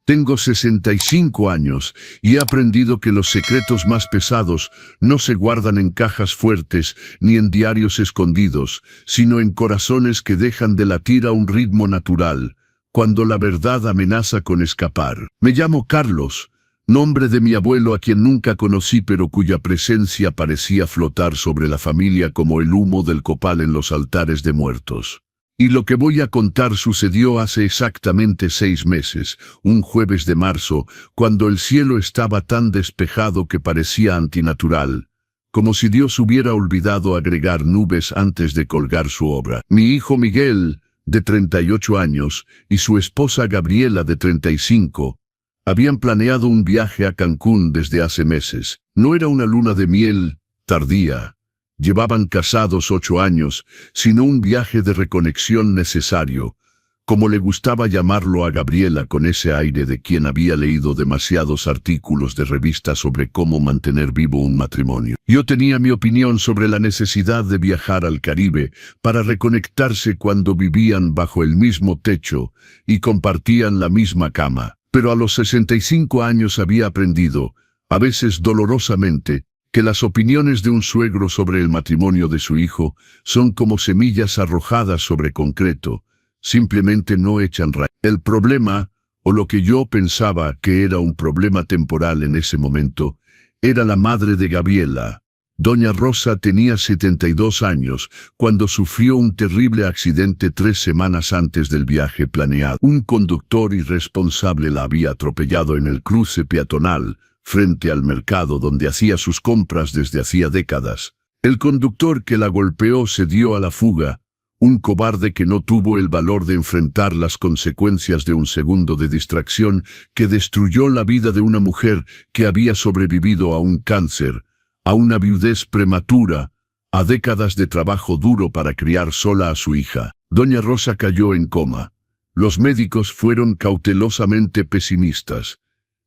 Tengo 65 años y he aprendido que los secretos más pesados no se guardan en cajas fuertes ni en diarios escondidos, sino en corazones que dejan de latir a un ritmo natural, cuando la verdad amenaza con escapar. Me llamo Carlos, nombre de mi abuelo a quien nunca conocí pero cuya presencia parecía flotar sobre la familia como el humo del copal en los altares de muertos. Y lo que voy a contar sucedió hace exactamente 6 meses, un jueves de marzo, cuando el cielo estaba tan despejado que parecía antinatural, como si Dios hubiera olvidado agregar nubes antes de colgar su obra. Mi hijo Miguel, de 38 años, y su esposa Gabriela, de 35, habían planeado un viaje a Cancún desde hace meses. No era una luna de miel tardía. Llevaban casados 8 años, sino un viaje de reconexión necesario, como le gustaba llamarlo a Gabriela con ese aire de quien había leído demasiados artículos de revistas sobre cómo mantener vivo un matrimonio. Yo tenía mi opinión sobre la necesidad de viajar al Caribe para reconectarse cuando vivían bajo el mismo techo y compartían la misma cama. Pero a los 65 años había aprendido, a veces dolorosamente, que las opiniones de un suegro sobre el matrimonio de su hijo son como semillas arrojadas sobre concreto, simplemente no echan raíz. El problema, o lo que yo pensaba que era un problema temporal en ese momento, era la madre de Gabriela. Doña Rosa tenía 72 años cuando sufrió un terrible accidente 3 semanas antes del viaje planeado. Un conductor irresponsable la había atropellado en el cruce peatonal, frente al mercado donde hacía sus compras desde hacía décadas. El conductor que la golpeó se dio a la fuga, un cobarde que no tuvo el valor de enfrentar las consecuencias de un segundo de distracción que destruyó la vida de una mujer que había sobrevivido a un cáncer, a una viudez prematura, a décadas de trabajo duro para criar sola a su hija. Doña Rosa cayó en coma. Los médicos fueron cautelosamente pesimistas.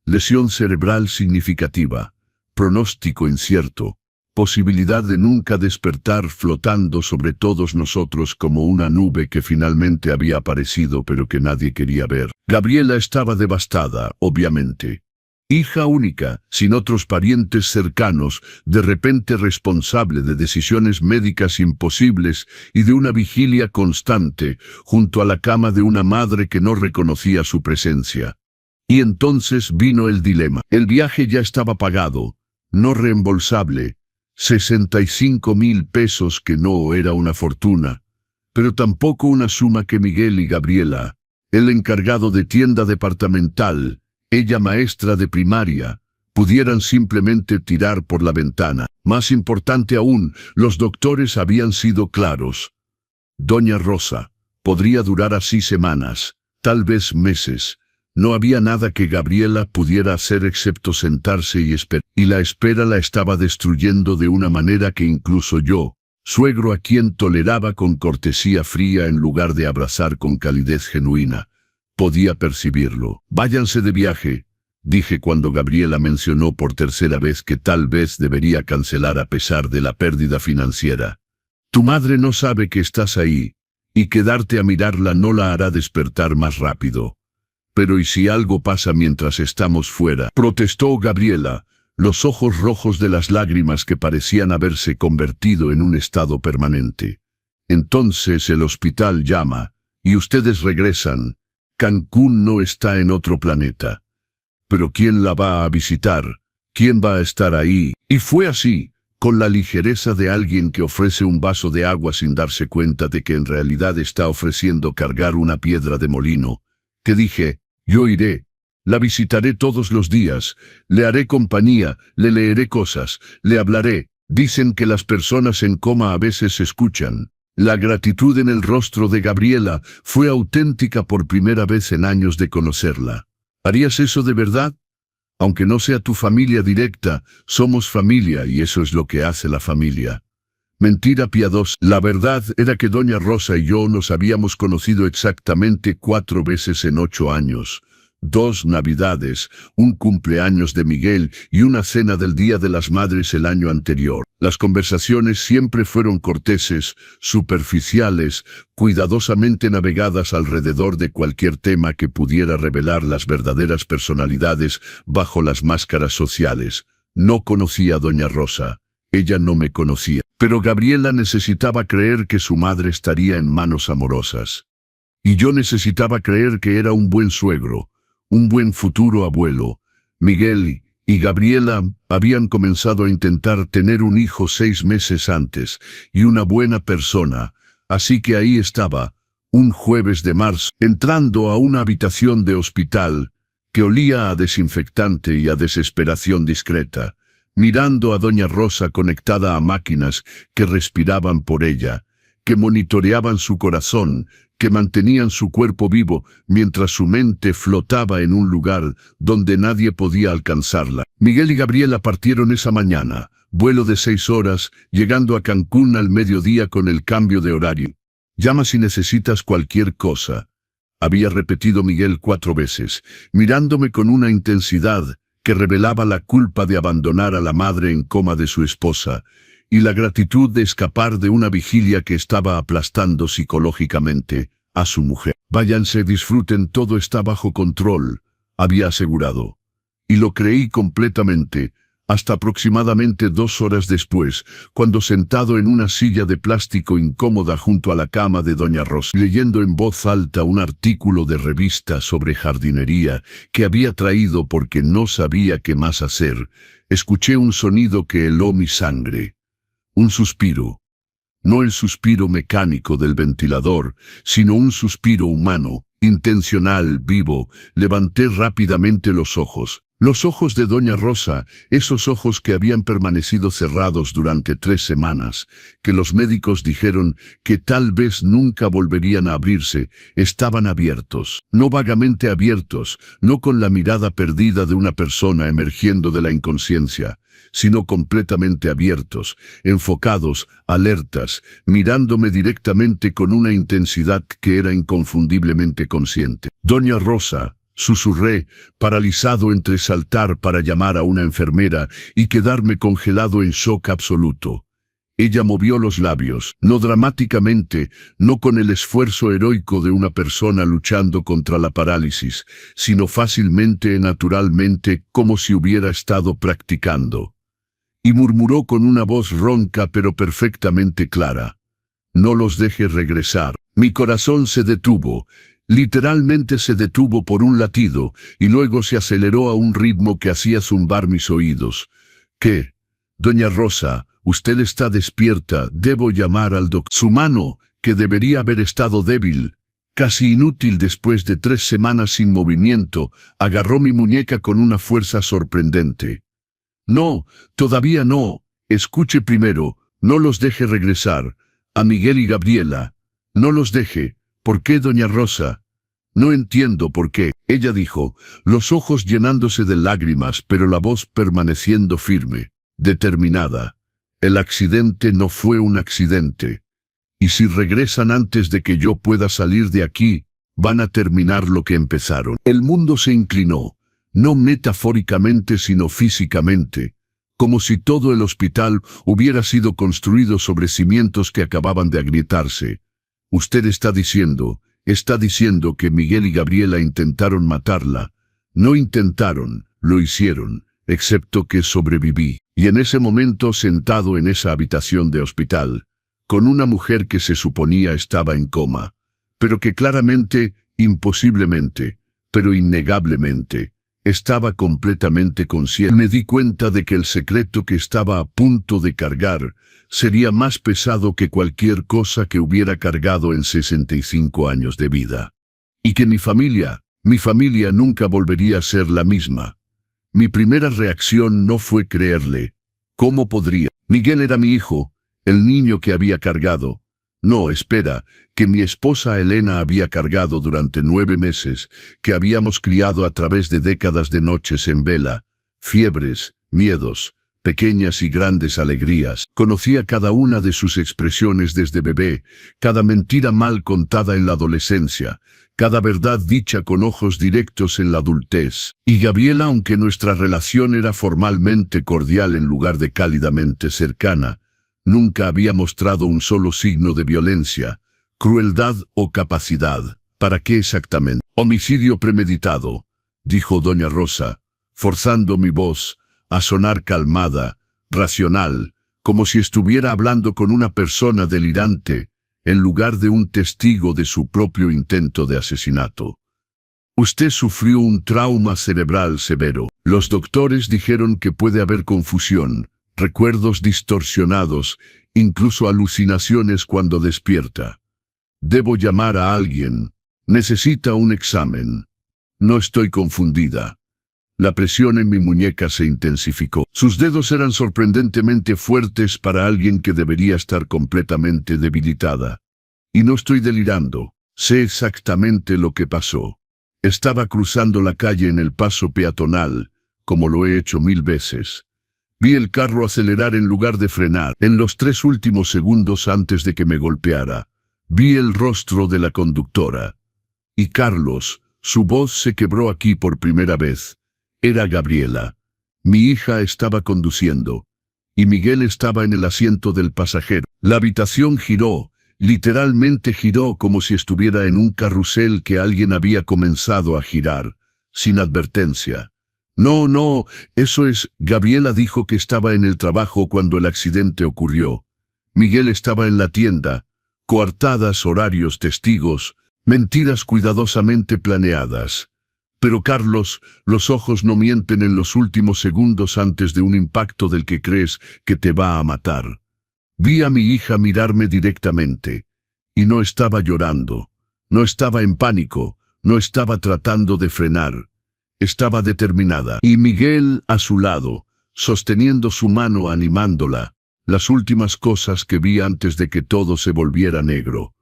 Lesión cerebral significativa, pronóstico incierto, posibilidad de nunca despertar flotando sobre todos nosotros como una nube que finalmente había aparecido pero que nadie quería ver. Gabriela estaba devastada, obviamente. Hija única, sin otros parientes cercanos, de repente responsable de decisiones médicas imposibles y de una vigilia constante, junto a la cama de una madre que no reconocía su presencia. Y entonces vino el dilema. El viaje ya estaba pagado, no reembolsable, 65,000 pesos que no era una fortuna, pero tampoco una suma que Miguel y Gabriela, el encargado de tienda departamental, ella maestra de primaria, pudieran simplemente tirar por la ventana. Más importante aún, los doctores habían sido claros. Doña Rosa, podría durar así semanas, tal vez meses. No había nada que Gabriela pudiera hacer excepto sentarse y esperar. Y la espera la estaba destruyendo de una manera que incluso yo, suegro a quien toleraba con cortesía fría en lugar de abrazar con calidez genuina, podía percibirlo. Váyanse de viaje, dije cuando Gabriela mencionó por tercera vez que tal vez debería cancelar a pesar de la pérdida financiera. Tu madre no sabe que estás ahí, y quedarte a mirarla no la hará despertar más rápido. Pero ¿y si algo pasa mientras estamos fuera?, protestó Gabriela, los ojos rojos de las lágrimas que parecían haberse convertido en un estado permanente. Entonces el hospital llama, y ustedes regresan. Cancún no está en otro planeta. Pero ¿quién la va a visitar? ¿Quién va a estar ahí? Y fue así, con la ligereza de alguien que ofrece un vaso de agua sin darse cuenta de que en realidad está ofreciendo cargar una piedra de molino, que dije, yo iré, la visitaré todos los días, le haré compañía, le leeré cosas, le hablaré. Dicen que las personas en coma a veces escuchan. La gratitud en el rostro de Gabriela fue auténtica por primera vez en años de conocerla. ¿Harías eso de verdad? Aunque no sea tu familia directa, somos familia y eso es lo que hace la familia. Mentira piadosa. La verdad era que Doña Rosa y yo nos habíamos conocido exactamente 4 veces en 8 años, 2 Navidades, un cumpleaños de Miguel y una cena del Día de las Madres el año anterior. Las conversaciones siempre fueron corteses, superficiales, cuidadosamente navegadas alrededor de cualquier tema que pudiera revelar las verdaderas personalidades bajo las máscaras sociales. No conocía a doña Rosa. Ella no me conocía. Pero Gabriela necesitaba creer que su madre estaría en manos amorosas. Y yo necesitaba creer que era un buen suegro, un buen futuro abuelo. Miguel y Gabriela habían comenzado a intentar tener un hijo 6 meses antes, y una buena persona. Así que ahí estaba, un jueves de marzo, entrando a una habitación de hospital que olía a desinfectante y a desesperación discreta, mirando a doña Rosa conectada a máquinas que respiraban por ella, que monitoreaban su corazón, que mantenían su cuerpo vivo mientras su mente flotaba en un lugar donde nadie podía alcanzarla. Miguel y Gabriela partieron esa mañana, vuelo de 6 horas, llegando a Cancún al mediodía con el cambio de horario. Llama si necesitas cualquier cosa, había repetido Miguel 4 veces, mirándome con una intensidad que revelaba la culpa de abandonar a la madre en coma de su esposa, y la gratitud de escapar de una vigilia que estaba aplastando psicológicamente a su mujer. Váyanse, disfruten, todo está bajo control, había asegurado. Y lo creí completamente, hasta aproximadamente 2 horas después, cuando sentado en una silla de plástico incómoda junto a la cama de doña Rosa, leyendo en voz alta un artículo de revista sobre jardinería que había traído porque no sabía qué más hacer, escuché un sonido que heló mi sangre. Un suspiro. No el suspiro mecánico del ventilador, sino un suspiro humano, intencional, vivo. Levanté rápidamente los ojos. Los ojos de doña Rosa, esos ojos que habían permanecido cerrados durante 3 semanas, que los médicos dijeron que tal vez nunca volverían a abrirse, estaban abiertos. No vagamente abiertos, no con la mirada perdida de una persona emergiendo de la inconsciencia, sino completamente abiertos, enfocados, alertas, mirándome directamente con una intensidad que era inconfundiblemente consciente. Doña Rosa, susurré, paralizado entre saltar para llamar a una enfermera y quedarme congelado en shock absoluto. Ella movió los labios, no dramáticamente, no con el esfuerzo heroico de una persona luchando contra la parálisis, sino fácilmente y naturalmente, como si hubiera estado practicando. Y murmuró con una voz ronca pero perfectamente clara: «No los deje regresar». Mi corazón se detuvo. Literalmente se detuvo por un latido, y luego se aceleró a un ritmo que hacía zumbar mis oídos. «¿Qué? Doña Rosa, usted está despierta, debo llamar al doctor». Su mano, que debería haber estado débil, casi inútil después de 3 semanas sin movimiento, agarró mi muñeca con una fuerza sorprendente. «No, todavía no. Escuche primero, no los deje regresar. A Miguel y Gabriela. No los deje». «¿Por qué, doña Rosa?» «No entiendo por qué», ella dijo, los ojos llenándose de lágrimas, pero la voz permaneciendo firme, determinada. «El accidente no fue un accidente. Y si regresan antes de que yo pueda salir de aquí, van a terminar lo que empezaron». El mundo se inclinó, no metafóricamente sino físicamente, como si todo el hospital hubiera sido construido sobre cimientos que acababan de agrietarse. «Usted está diciendo que Miguel y Gabriela intentaron matarla». «No intentaron, lo hicieron, excepto que sobreviví». Y en ese momento, sentado en esa habitación de hospital, con una mujer que se suponía estaba en coma, pero que claramente, imposiblemente, pero innegablemente, estaba completamente consciente, me di cuenta de que el secreto que estaba a punto de cargar sería más pesado que cualquier cosa que hubiera cargado en 65 años de vida. Y que mi familia nunca volvería a ser la misma. Mi primera reacción no fue creerle. ¿Cómo podría? Miguel era mi hijo, el niño que había cargado. No, espera, que mi esposa Elena había cargado durante 9 meses, que habíamos criado a través de décadas de noches en vela, fiebres, miedos, pequeñas y grandes alegrías. Conocía cada una de sus expresiones desde bebé, cada mentira mal contada en la adolescencia, cada verdad dicha con ojos directos en la adultez. Y Gabriela, aunque nuestra relación era formalmente cordial en lugar de cálidamente cercana, nunca había mostrado un solo signo de violencia, crueldad o capacidad. ¿Para qué exactamente? Homicidio premeditado, dijo doña Rosa, forzando mi voz a sonar calmada, racional, como si estuviera hablando con una persona delirante, en lugar de un testigo de su propio intento de asesinato. Usted sufrió un trauma cerebral severo. Los doctores dijeron que puede haber confusión, recuerdos distorsionados, incluso alucinaciones cuando despierta. Debo llamar a alguien. Necesita un examen. No estoy confundida. La presión en mi muñeca se intensificó. Sus dedos eran sorprendentemente fuertes para alguien que debería estar completamente debilitada. Y no estoy delirando. Sé exactamente lo que pasó. Estaba cruzando la calle en el paso peatonal, como lo he hecho 1000 veces. Vi el carro acelerar en lugar de frenar. En los 3 últimos segundos antes de que me golpeara, vi el rostro de la conductora. Y Carlos, su voz se quebró aquí por primera vez. Era Gabriela. Mi hija estaba conduciendo, y Miguel estaba en el asiento del pasajero. La habitación giró, literalmente giró como si estuviera en un carrusel que alguien había comenzado a girar, sin advertencia. No, eso es, Gabriela dijo que estaba en el trabajo cuando el accidente ocurrió. Miguel estaba en la tienda, coartadas, horarios, testigos, mentiras cuidadosamente planeadas. Pero Carlos, los ojos no mienten en los últimos segundos antes de un impacto del que crees que te va a matar. Vi a mi hija mirarme directamente, y no estaba llorando, no estaba en pánico, no estaba tratando de frenar. Estaba determinada. Y Miguel a su lado, sosteniendo su mano, animándola. Las últimas cosas que vi antes de que todo se volviera negro.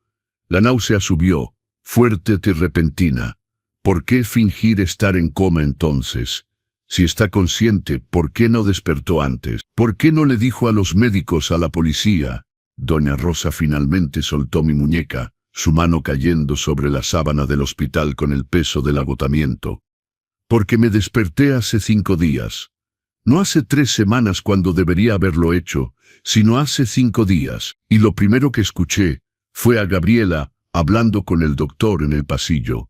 La náusea subió, fuerte y repentina. ¿Por qué fingir estar en coma entonces? Si está consciente, ¿por qué no despertó antes? ¿Por qué no le dijo a los médicos, a la policía? Doña Rosa finalmente soltó mi muñeca, su mano cayendo sobre la sábana del hospital con el peso del agotamiento. Porque me desperté hace 5 días. No hace 3 semanas cuando debería haberlo hecho, sino hace 5 días. Y lo primero que escuché fue a Gabriela hablando con el doctor en el pasillo,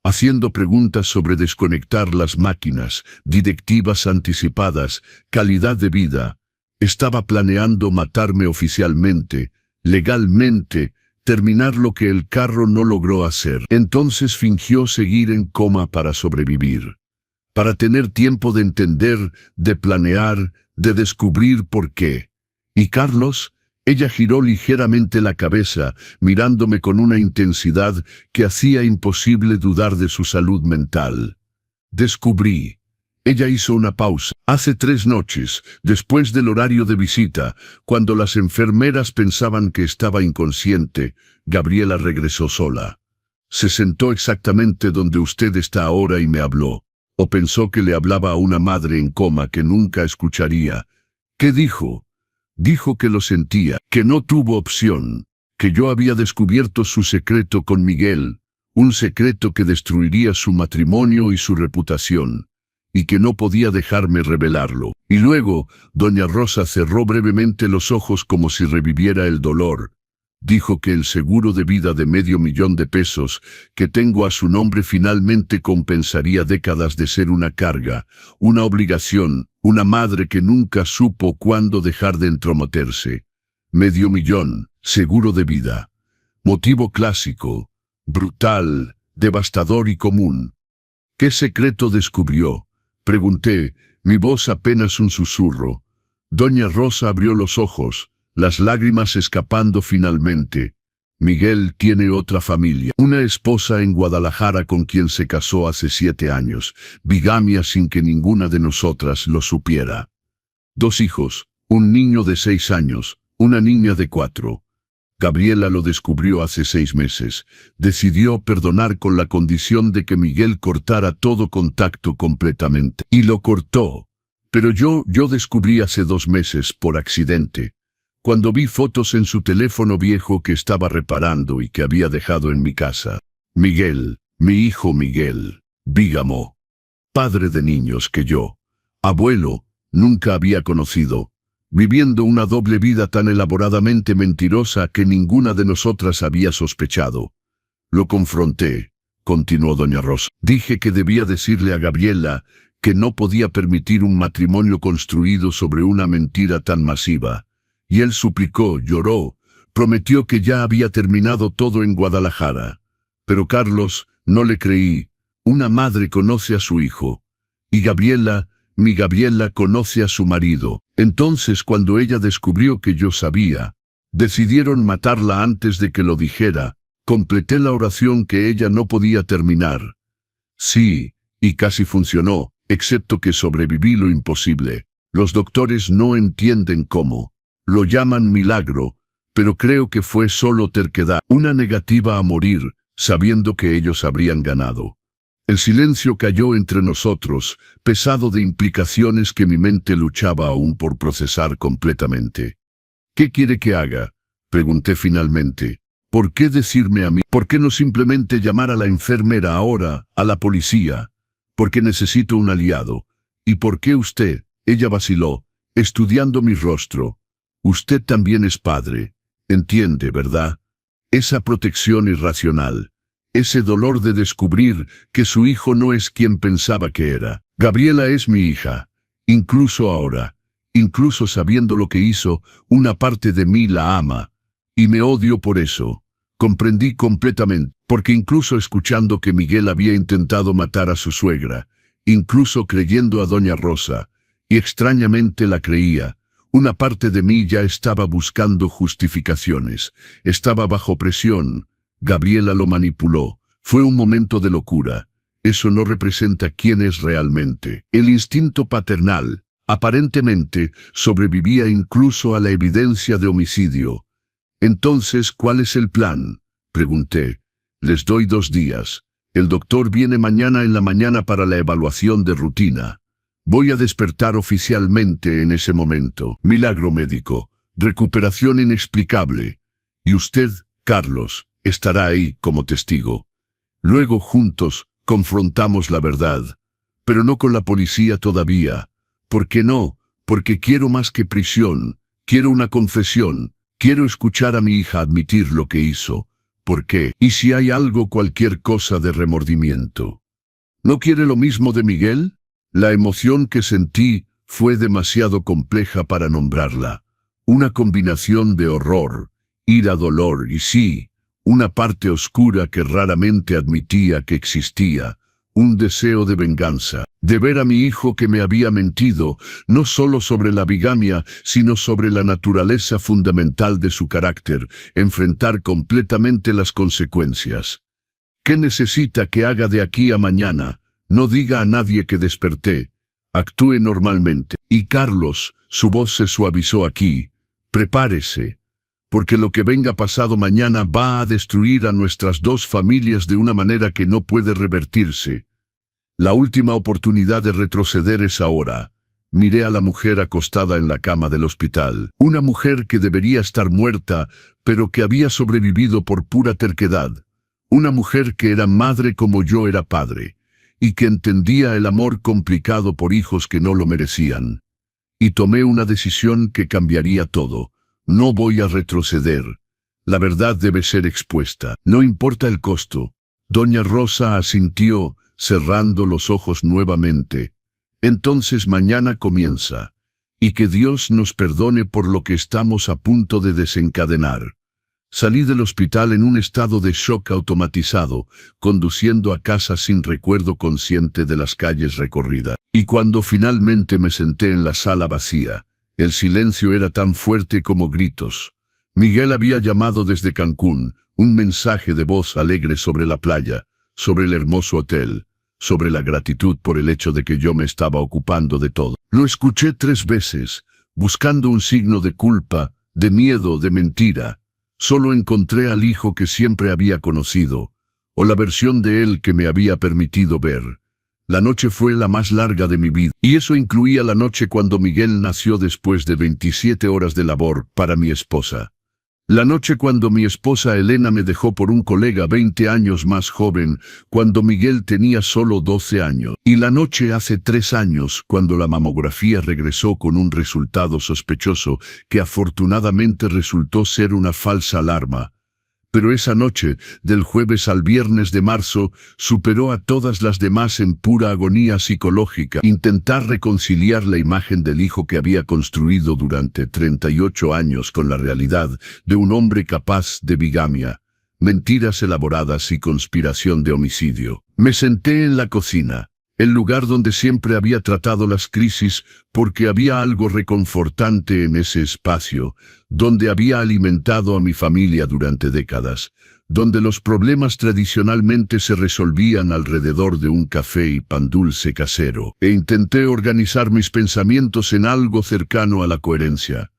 haciendo preguntas sobre desconectar las máquinas, directivas anticipadas, calidad de vida. Estaba planeando matarme oficialmente, legalmente, terminar lo que el carro no logró hacer. Entonces fingió seguir en coma para sobrevivir, para tener tiempo de entender, de planear, de descubrir por qué. ¿Y Carlos? Ella giró ligeramente la cabeza, mirándome con una intensidad que hacía imposible dudar de su salud mental. Descubrí. Ella hizo una pausa. Hace 3 noches, después del horario de visita, cuando las enfermeras pensaban que estaba inconsciente, Gabriela regresó sola. Se sentó exactamente donde usted está ahora y me habló. O pensó que le hablaba a una madre en coma que nunca escucharía. ¿Qué dijo? Dijo que lo sentía, que no tuvo opción, que yo había descubierto su secreto con Miguel, un secreto que destruiría su matrimonio y su reputación, y que no podía dejarme revelarlo. Y luego, doña Rosa cerró brevemente los ojos como si reviviera el dolor. Dijo que el seguro de vida de $500,000 que tengo a su nombre finalmente compensaría décadas de ser una carga, una obligación, una madre que nunca supo cuándo dejar de entrometerse. $500,000, seguro de vida. Motivo clásico, brutal, devastador y común. ¿Qué secreto descubrió? Pregunté, mi voz apenas un susurro. Doña Rosa abrió los ojos, las lágrimas escapando finalmente. Miguel tiene otra familia, una esposa en Guadalajara con quien se casó hace 7 años, bigamia sin que ninguna de nosotras lo supiera. 2 hijos, un niño de 6 años, una niña de 4. Gabriela lo descubrió hace 6 meses. Decidió perdonar con la condición de que Miguel cortara todo contacto completamente. Y lo cortó. Pero yo descubrí hace 2 meses por accidente, cuando vi fotos en su teléfono viejo que estaba reparando y que había dejado en mi casa. Miguel, mi hijo Miguel, Bígamo, padre de niños que yo, abuelo, nunca había conocido, viviendo una doble vida tan elaboradamente mentirosa que ninguna de nosotras había sospechado. Lo confronté, continuó doña Rosa. Dije que debía decirle a Gabriela que no podía permitir un matrimonio construido sobre una mentira tan masiva. Y él suplicó, lloró, prometió que ya había terminado todo en Guadalajara. Pero Carlos, no le creí. Una madre conoce a su hijo. Y Gabriela, mi Gabriela conoce a su marido. Entonces, cuando ella descubrió que yo sabía, decidieron matarla antes de que lo dijera. Completé la oración que ella no podía terminar. Sí, y casi funcionó, excepto que sobreviví lo imposible. Los doctores no entienden cómo. Lo llaman milagro, pero creo que fue solo terquedad, una negativa a morir, sabiendo que ellos habrían ganado. El silencio cayó entre nosotros, pesado de implicaciones que mi mente luchaba aún por procesar completamente. ¿Qué quiere que haga?, pregunté finalmente. ¿Por qué decirme a mí? ¿Por qué no simplemente llamar a la enfermera ahora, a la policía? Porque necesito un aliado. ¿Y por qué usted? Ella vaciló, estudiando mi rostro. Usted también es padre. Entiende, ¿verdad? Esa protección irracional. Ese dolor de descubrir que su hijo no es quien pensaba que era. Gabriela es mi hija. Incluso ahora. Incluso sabiendo lo que hizo, una parte de mí la ama. Y me odio por eso. Comprendí completamente, porque incluso escuchando que Miguel había intentado matar a su suegra, incluso creyendo a doña Rosa, y extrañamente la creía, una parte de mí ya estaba buscando justificaciones, estaba bajo presión. Gabriela lo manipuló, fue un momento de locura. Eso no representa quién es realmente. El instinto paternal, aparentemente, sobrevivía incluso a la evidencia de homicidio. Entonces, ¿cuál es el plan?, pregunté. Les doy 2 días. El doctor viene mañana en la mañana para la evaluación de rutina. Voy a despertar oficialmente en ese momento. Milagro médico. Recuperación inexplicable. Y usted, Carlos, estará ahí como testigo. Luego juntos confrontamos la verdad. Pero no con la policía todavía. ¿Por qué no? Porque quiero más que prisión. Quiero una confesión. Quiero escuchar a mi hija admitir lo que hizo. ¿Por qué? ¿Y si hay algo, cualquier cosa de remordimiento? ¿No quiere lo mismo de Miguel? La emoción que sentí fue demasiado compleja para nombrarla. Una combinación de horror, ira, dolor y sí, una parte oscura que raramente admitía que existía. Un deseo de venganza, de ver a mi hijo que me había mentido, no solo sobre la bigamia, sino sobre la naturaleza fundamental de su carácter, enfrentar completamente las consecuencias. ¿Qué necesita que haga de aquí a mañana? No diga a nadie que desperté. Actúe normalmente. Y Carlos, su voz se suavizó aquí. Prepárese. Porque lo que venga pasado mañana va a destruir a nuestras 2 familias de una manera que no puede revertirse. La última oportunidad de retroceder es ahora. Miré a la mujer acostada en la cama del hospital. Una mujer que debería estar muerta, pero que había sobrevivido por pura terquedad. Una mujer que era madre como yo era padre, y que entendía el amor complicado por hijos que no lo merecían. Y tomé una decisión que cambiaría todo. No voy a retroceder. La verdad debe ser expuesta. No importa el costo. Doña Rosa asintió, cerrando los ojos nuevamente. Entonces mañana comienza. Y que Dios nos perdone por lo que estamos a punto de desencadenar. Salí del hospital en un estado de shock automatizado, conduciendo a casa sin recuerdo consciente de las calles recorridas. Y cuando finalmente me senté en la sala vacía, el silencio era tan fuerte como gritos. Miguel había llamado desde Cancún, un mensaje de voz alegre sobre la playa, sobre el hermoso hotel, sobre la gratitud por el hecho de que yo me estaba ocupando de todo. Lo escuché 3 veces, buscando un signo de culpa, de miedo, de mentira. Solo encontré al hijo que siempre había conocido, o la versión de él que me había permitido ver. La noche fue la más larga de mi vida, y eso incluía la noche cuando Miguel nació después de 27 horas de labor para mi esposa. La noche cuando mi esposa Elena me dejó por un colega 20 años más joven, cuando Miguel tenía solo 12 años. Y la noche hace 3 años, cuando la mamografía regresó con un resultado sospechoso, que afortunadamente resultó ser una falsa alarma. Pero esa noche, del jueves al viernes de marzo, superó a todas las demás en pura agonía psicológica. Intentar reconciliar la imagen del hijo que había construido durante 38 años con la realidad de un hombre capaz de bigamia, mentiras elaboradas y conspiración de homicidio. Me senté en la cocina, el lugar donde siempre había tratado las crisis, porque había algo reconfortante en ese espacio, donde había alimentado a mi familia durante décadas, donde los problemas tradicionalmente se resolvían alrededor de un café y pan dulce casero, e intenté organizar mis pensamientos en algo cercano a la coherencia.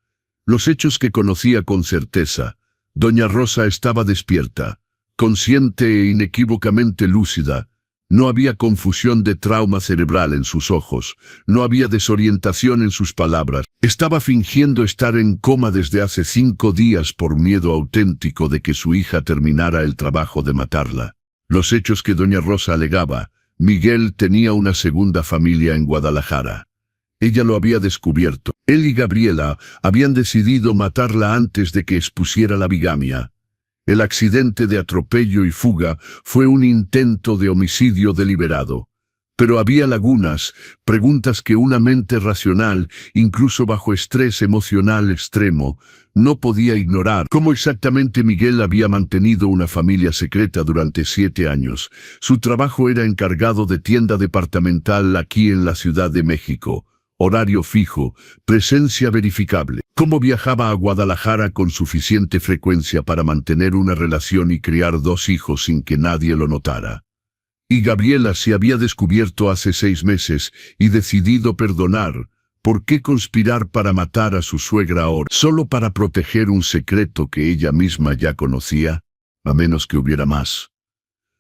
Los hechos que conocía con certeza. Doña Rosa estaba despierta, consciente e inequívocamente lúcida. No había confusión de trauma cerebral en sus ojos, no había desorientación en sus palabras. Estaba fingiendo estar en coma desde hace 5 días por miedo auténtico de que su hija terminara el trabajo de matarla. Los hechos que doña Rosa alegaba: Miguel tenía una segunda familia en Guadalajara. Ella lo había descubierto. Él y Gabriela habían decidido matarla antes de que expusiera la bigamia. El accidente de atropello y fuga fue un intento de homicidio deliberado. Pero había lagunas, preguntas que una mente racional, incluso bajo estrés emocional extremo, no podía ignorar. ¿Cómo exactamente Miguel había mantenido una familia secreta durante 7 años? Su trabajo era encargado de tienda departamental aquí en la Ciudad de México. Horario fijo, presencia verificable. ¿Cómo viajaba a Guadalajara con suficiente frecuencia para mantener una relación y criar 2 hijos sin que nadie lo notara? Y Gabriela se había descubierto hace 6 meses y decidido perdonar. ¿Por qué conspirar para matar a su suegra ahora? ¿Solo para proteger un secreto que ella misma ya conocía? A menos que hubiera más.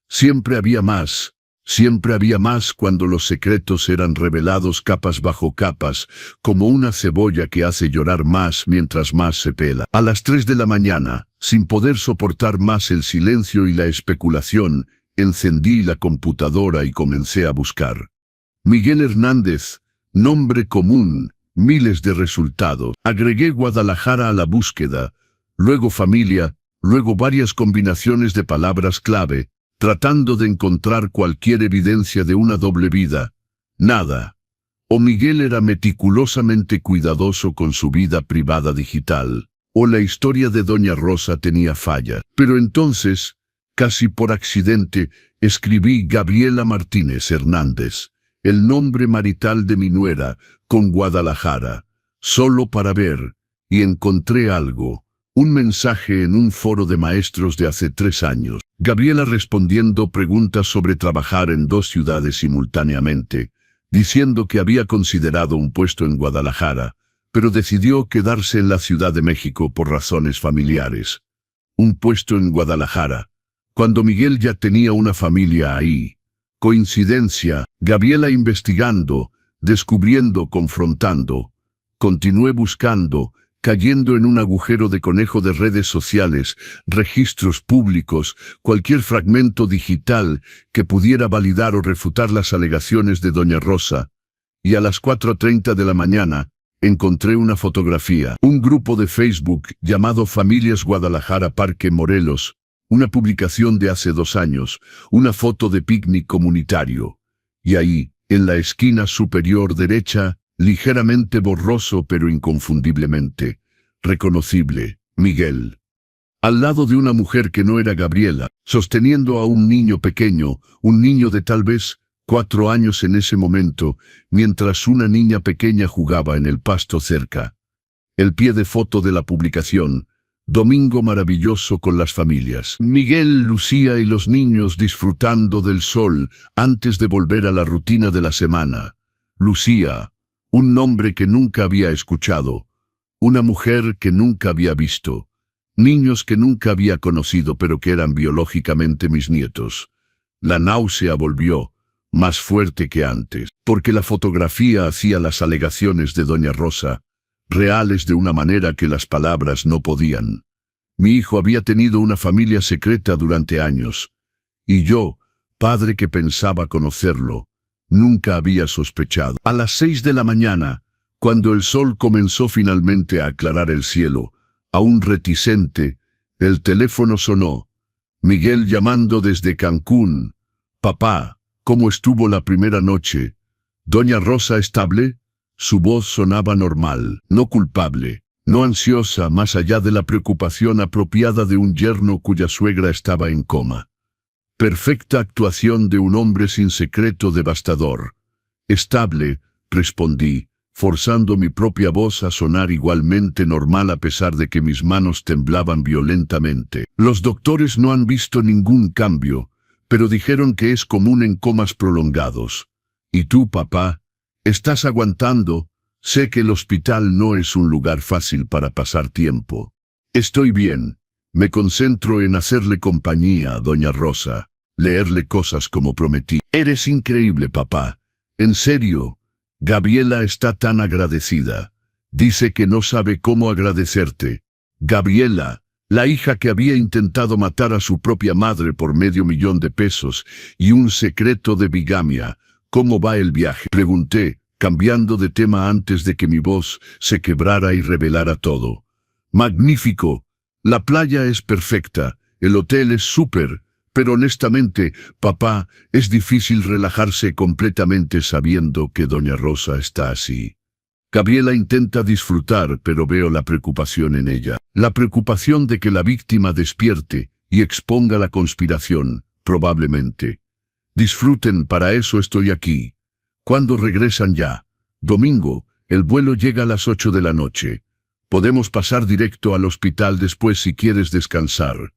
Siempre había más. Siempre había más cuando los secretos eran revelados capas bajo capas, como una cebolla que hace llorar más mientras más se pela. A las 3 de la mañana, sin poder soportar más el silencio y la especulación, encendí la computadora y comencé a buscar. Miguel Hernández, nombre común, miles de resultados. Agregué Guadalajara a la búsqueda, luego familia, luego varias combinaciones de palabras clave, tratando de encontrar cualquier evidencia de una doble vida. Nada. O Miguel era meticulosamente cuidadoso con su vida privada digital, o la historia de doña Rosa tenía fallas. Pero entonces, casi por accidente, escribí Gabriela Martínez Hernández, el nombre marital de mi nuera, con Guadalajara, solo para ver, y encontré algo. Un mensaje en un foro de maestros de hace 3 años. Gabriela respondiendo preguntas sobre trabajar en 2 ciudades simultáneamente, diciendo que había considerado un puesto en Guadalajara, pero decidió quedarse en la Ciudad de México por razones familiares. Un puesto en Guadalajara, cuando Miguel ya tenía una familia ahí. Coincidencia. Gabriela investigando, descubriendo, confrontando. Continué buscando, cayendo en un agujero de conejo de redes sociales, registros públicos, cualquier fragmento digital que pudiera validar o refutar las alegaciones de doña Rosa. Y a las 4:30 de la mañana, encontré una fotografía. Un grupo de Facebook llamado Familias Guadalajara Parque Morelos, una publicación de hace 2 años, una foto de picnic comunitario. Y ahí, en la esquina superior derecha, ligeramente borroso pero inconfundiblemente reconocible, Miguel. Al lado de una mujer que no era Gabriela, sosteniendo a un niño pequeño, un niño de tal vez 4 años en ese momento, mientras una niña pequeña jugaba en el pasto cerca. El pie de foto de la publicación: Domingo maravilloso con las familias. Miguel, Lucía y los niños disfrutando del sol antes de volver a la rutina de la semana. Lucía, un nombre que nunca había escuchado, una mujer que nunca había visto, niños que nunca había conocido pero que eran biológicamente mis nietos. La náusea volvió, más fuerte que antes, porque la fotografía hacía las alegaciones de doña Rosa reales de una manera que las palabras no podían. Mi hijo había tenido una familia secreta durante años, y yo, padre que pensaba conocerlo, nunca había sospechado. A las 6 de la mañana, cuando el sol comenzó finalmente a aclarar el cielo, aún reticente, el teléfono sonó. Miguel llamando desde Cancún. «Papá, ¿cómo estuvo la primera noche? ¿Doña Rosa estable?» Su voz sonaba normal, no culpable, no ansiosa, más allá de la preocupación apropiada de un yerno cuya suegra estaba en coma. Perfecta actuación de un hombre sin secreto devastador. «Estable», respondí, forzando mi propia voz a sonar igualmente normal a pesar de que mis manos temblaban violentamente. «Los doctores no han visto ningún cambio, pero dijeron que es común en comas prolongados. ¿Y tú, papá? ¿Estás aguantando? Sé que el hospital no es un lugar fácil para pasar tiempo». «Estoy bien. Me concentro en hacerle compañía a doña Rosa, leerle cosas como prometí». «Eres increíble, papá. En serio. Gabriela está tan agradecida. Dice que no sabe cómo agradecerte». Gabriela, la hija que había intentado matar a su propia madre por $500,000 y un secreto de bigamia. «¿Cómo va el viaje?», pregunté, cambiando de tema antes de que mi voz se quebrara y revelara todo. «Magnífico. La playa es perfecta, el hotel es súper, pero honestamente, papá, es difícil relajarse completamente sabiendo que doña Rosa está así». Gabriela intenta disfrutar, pero veo la preocupación en ella. La preocupación de que la víctima despierte y exponga la conspiración, probablemente. «Disfruten, para eso estoy aquí». «¿Cuándo regresan ya?» «Domingo, el vuelo llega a las 8 de la noche. Podemos pasar directo al hospital después si quieres descansar».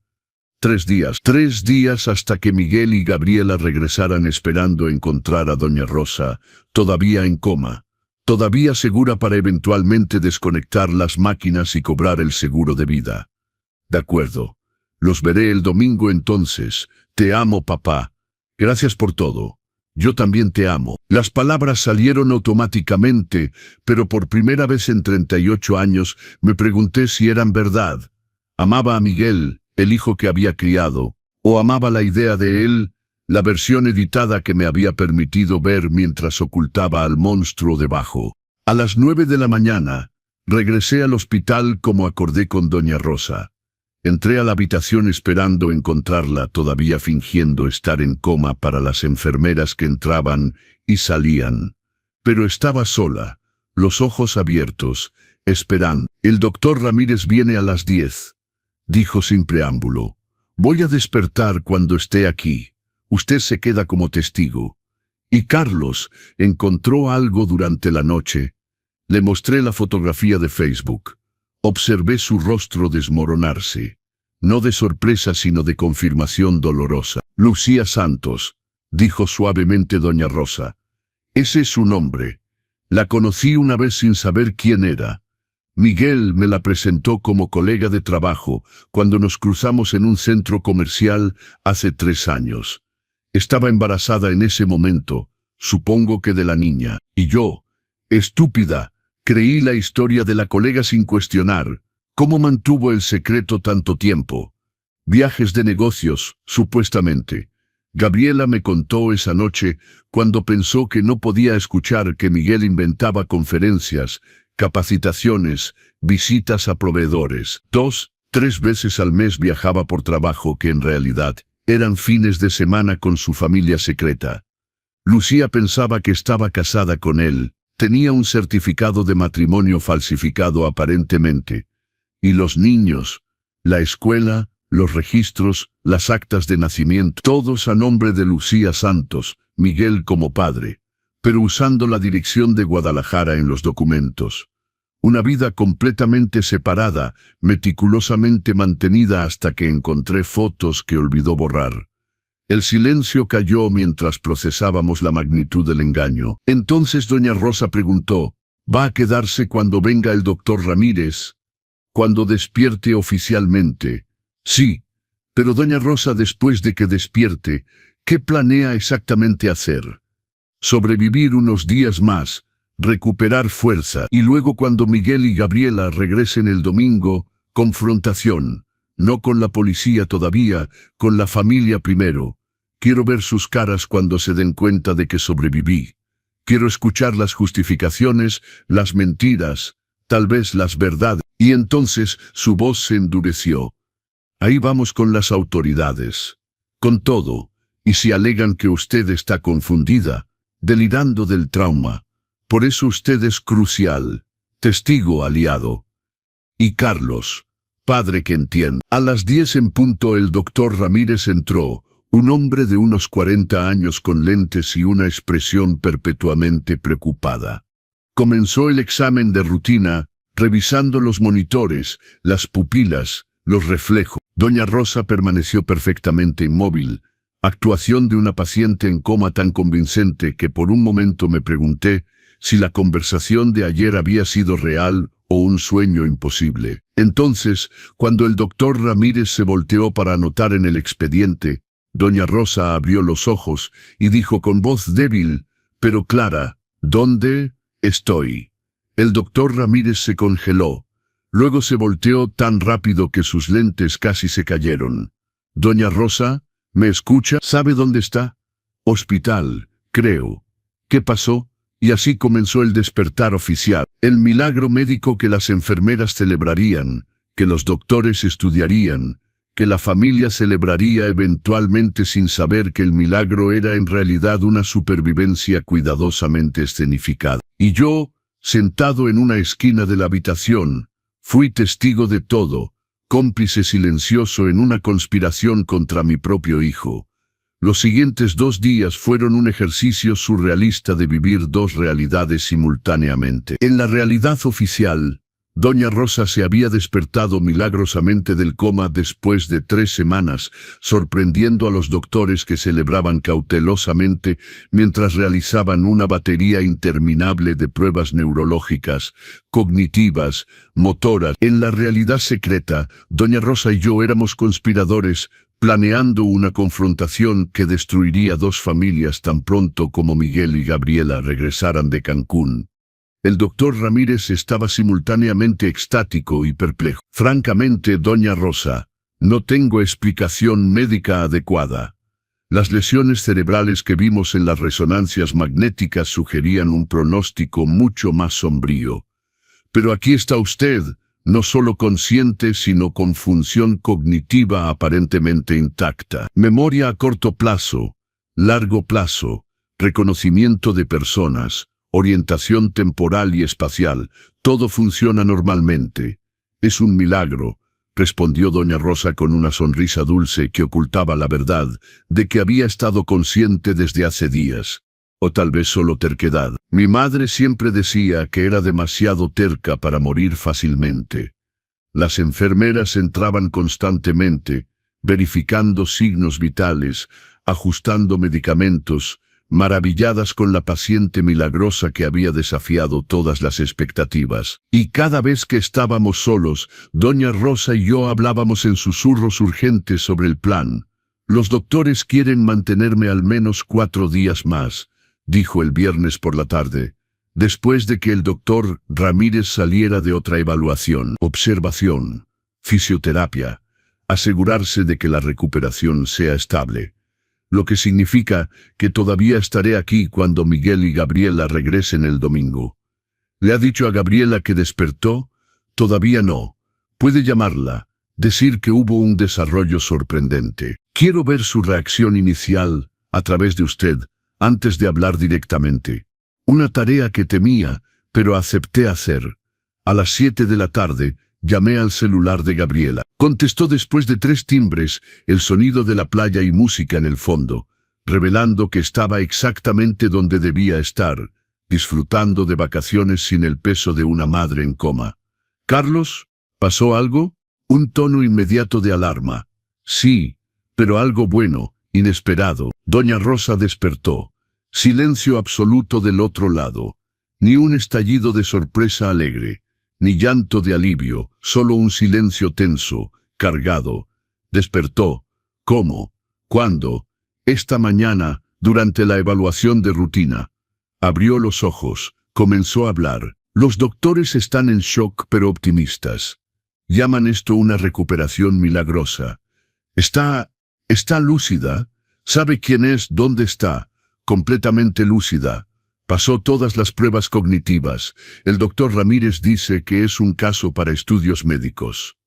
3 días. 3 días hasta que Miguel y Gabriela regresaran esperando encontrar a doña Rosa, todavía en coma, todavía segura para eventualmente desconectar las máquinas y cobrar el seguro de vida. «De acuerdo. Los veré el domingo entonces. Te amo, papá. Gracias por todo. Yo también te amo». Las palabras salieron automáticamente, pero por primera vez en 38 años me pregunté si eran verdad. Amaba a Miguel, el hijo que había criado, o amaba la idea de él, la versión editada que me había permitido ver mientras ocultaba al monstruo debajo. A las 9 de la mañana, regresé al hospital como acordé con doña Rosa. Entré a la habitación esperando encontrarla todavía fingiendo estar en coma para las enfermeras que entraban y salían. Pero estaba sola, los ojos abiertos, esperando. «El doctor Ramírez viene a las 10. dijo sin preámbulo. «Voy a despertar cuando esté aquí. Usted se queda como testigo». «¿Y Carlos encontró algo durante la noche?» Le mostré la fotografía de Facebook. Observé su rostro desmoronarse. No de sorpresa, sino de confirmación dolorosa. «Lucía Santos», dijo suavemente doña Rosa. «Ese es su nombre. La conocí una vez sin saber quién era. Miguel me la presentó como colega de trabajo cuando nos cruzamos en un centro comercial hace 3 años. Estaba embarazada en ese momento, supongo que de la niña, y yo, estúpida, creí la historia de la colega sin cuestionar. ¿Cómo mantuvo el secreto tanto tiempo? Viajes de negocios, supuestamente. Gabriela me contó esa noche cuando pensó que no podía escuchar que Miguel inventaba conferencias, capacitaciones, visitas a proveedores. 2, 3 veces al mes viajaba por trabajo que en realidad eran fines de semana con su familia secreta. Lucía pensaba que estaba casada con él, tenía un certificado de matrimonio falsificado aparentemente. Y los niños, la escuela, los registros, las actas de nacimiento, todos a nombre de Lucía Santos, Miguel como padre, pero usando la dirección de Guadalajara en los documentos. Una vida completamente separada, meticulosamente mantenida hasta que encontré fotos que olvidó borrar. El silencio cayó mientras procesábamos la magnitud del engaño. Entonces doña Rosa preguntó, «¿Va a quedarse cuando venga el doctor Ramírez? Cuando despierte oficialmente». «Sí, pero doña Rosa, después de que despierte, ¿qué planea exactamente hacer?» «Sobrevivir unos días más, recuperar fuerza, y luego cuando Miguel y Gabriela regresen el domingo, confrontación. No con la policía todavía, con la familia primero. Quiero ver sus caras cuando se den cuenta de que sobreviví. Quiero escuchar las justificaciones, las mentiras, tal vez las verdades. Y entonces su voz se endureció. Ahí vamos con las autoridades. Con todo. Y si alegan que usted está confundida, delirando del trauma. Por eso usted es crucial. Testigo aliado. Y Carlos, padre que entiende. A las 10 en punto el doctor Ramírez entró, un hombre de unos 40 años con lentes y una expresión perpetuamente preocupada. Comenzó el examen de rutina, revisando los monitores, las pupilas, los reflejos. Doña Rosa permaneció perfectamente inmóvil, actuación de una paciente en coma tan convincente que por un momento me pregunté si la conversación de ayer había sido real o un sueño imposible. Entonces, cuando el doctor Ramírez se volteó para anotar en el expediente, doña Rosa abrió los ojos y dijo con voz débil, pero clara, ¿dónde estoy? El doctor Ramírez se congeló. Luego se volteó tan rápido que sus lentes casi se cayeron. Doña Rosa, ¿me escucha? ¿Sabe dónde está? Hospital, creo. ¿Qué pasó? Y así comenzó el despertar oficial. El milagro médico que las enfermeras celebrarían, que los doctores estudiarían, que la familia celebraría eventualmente sin saber que el milagro era en realidad una supervivencia cuidadosamente escenificada. Y yo, sentado en una esquina de la habitación, fui testigo de todo, cómplice silencioso en una conspiración contra mi propio hijo. Los siguientes 2 días fueron un ejercicio surrealista de vivir 2 realidades simultáneamente. En la realidad oficial, doña Rosa se había despertado milagrosamente del coma después de 3 semanas, sorprendiendo a los doctores que celebraban cautelosamente mientras realizaban una batería interminable de pruebas neurológicas, cognitivas, motoras. En la realidad secreta, doña Rosa y yo éramos conspiradores, planeando una confrontación que destruiría 2 familias tan pronto como Miguel y Gabriela regresaran de Cancún. El doctor Ramírez estaba simultáneamente extático y perplejo. Francamente, doña Rosa, no tengo explicación médica adecuada. Las lesiones cerebrales que vimos en las resonancias magnéticas sugerían un pronóstico mucho más sombrío. Pero aquí está usted, no solo consciente, sino con función cognitiva aparentemente intacta. Memoria a corto plazo, largo plazo, reconocimiento de personas, orientación temporal y espacial, todo funciona normalmente. Es un milagro, respondió doña Rosa con una sonrisa dulce que ocultaba la verdad de que había estado consciente desde hace días. O tal vez solo terquedad. Mi madre siempre decía que era demasiado terca para morir fácilmente. Las enfermeras entraban constantemente, verificando signos vitales, ajustando medicamentos, maravilladas con la paciente milagrosa que había desafiado todas las expectativas. Y cada vez que estábamos solos, doña Rosa y yo hablábamos en susurros urgentes sobre el plan. Los doctores quieren mantenerme al menos 4 días más, dijo el viernes por la tarde, después de que el doctor Ramírez saliera de otra evaluación, observación, fisioterapia, asegurarse de que la recuperación sea estable. Lo que significa que todavía estaré aquí cuando Miguel y Gabriela regresen el domingo. ¿Le ha dicho a Gabriela que despertó? Todavía no. Puede llamarla, decir que hubo un desarrollo sorprendente. Quiero ver su reacción inicial, a través de usted, antes de hablar directamente. Una tarea que temía, pero acepté hacer. A las 7 de la tarde, llamé al celular de Gabriela. Contestó después de 3 timbres, el sonido de la playa y música en el fondo, revelando que estaba exactamente donde debía estar, disfrutando de vacaciones sin el peso de una madre en coma. «¿Carlos? ¿Pasó algo?» Un tono inmediato de alarma. «Sí, pero algo bueno, inesperado». Doña Rosa despertó. Silencio absoluto del otro lado. Ni un estallido de sorpresa alegre, ni llanto de alivio, solo un silencio tenso, cargado. Despertó. ¿Cómo? ¿Cuándo? Esta mañana, durante la evaluación de rutina. Abrió los ojos, comenzó a hablar. Los doctores están en shock pero optimistas. Llaman esto una recuperación milagrosa. Está lúcida, sabe quién es, dónde está, completamente lúcida. Pasó todas las pruebas cognitivas. El doctor Ramírez dice que es un caso para estudios médicos.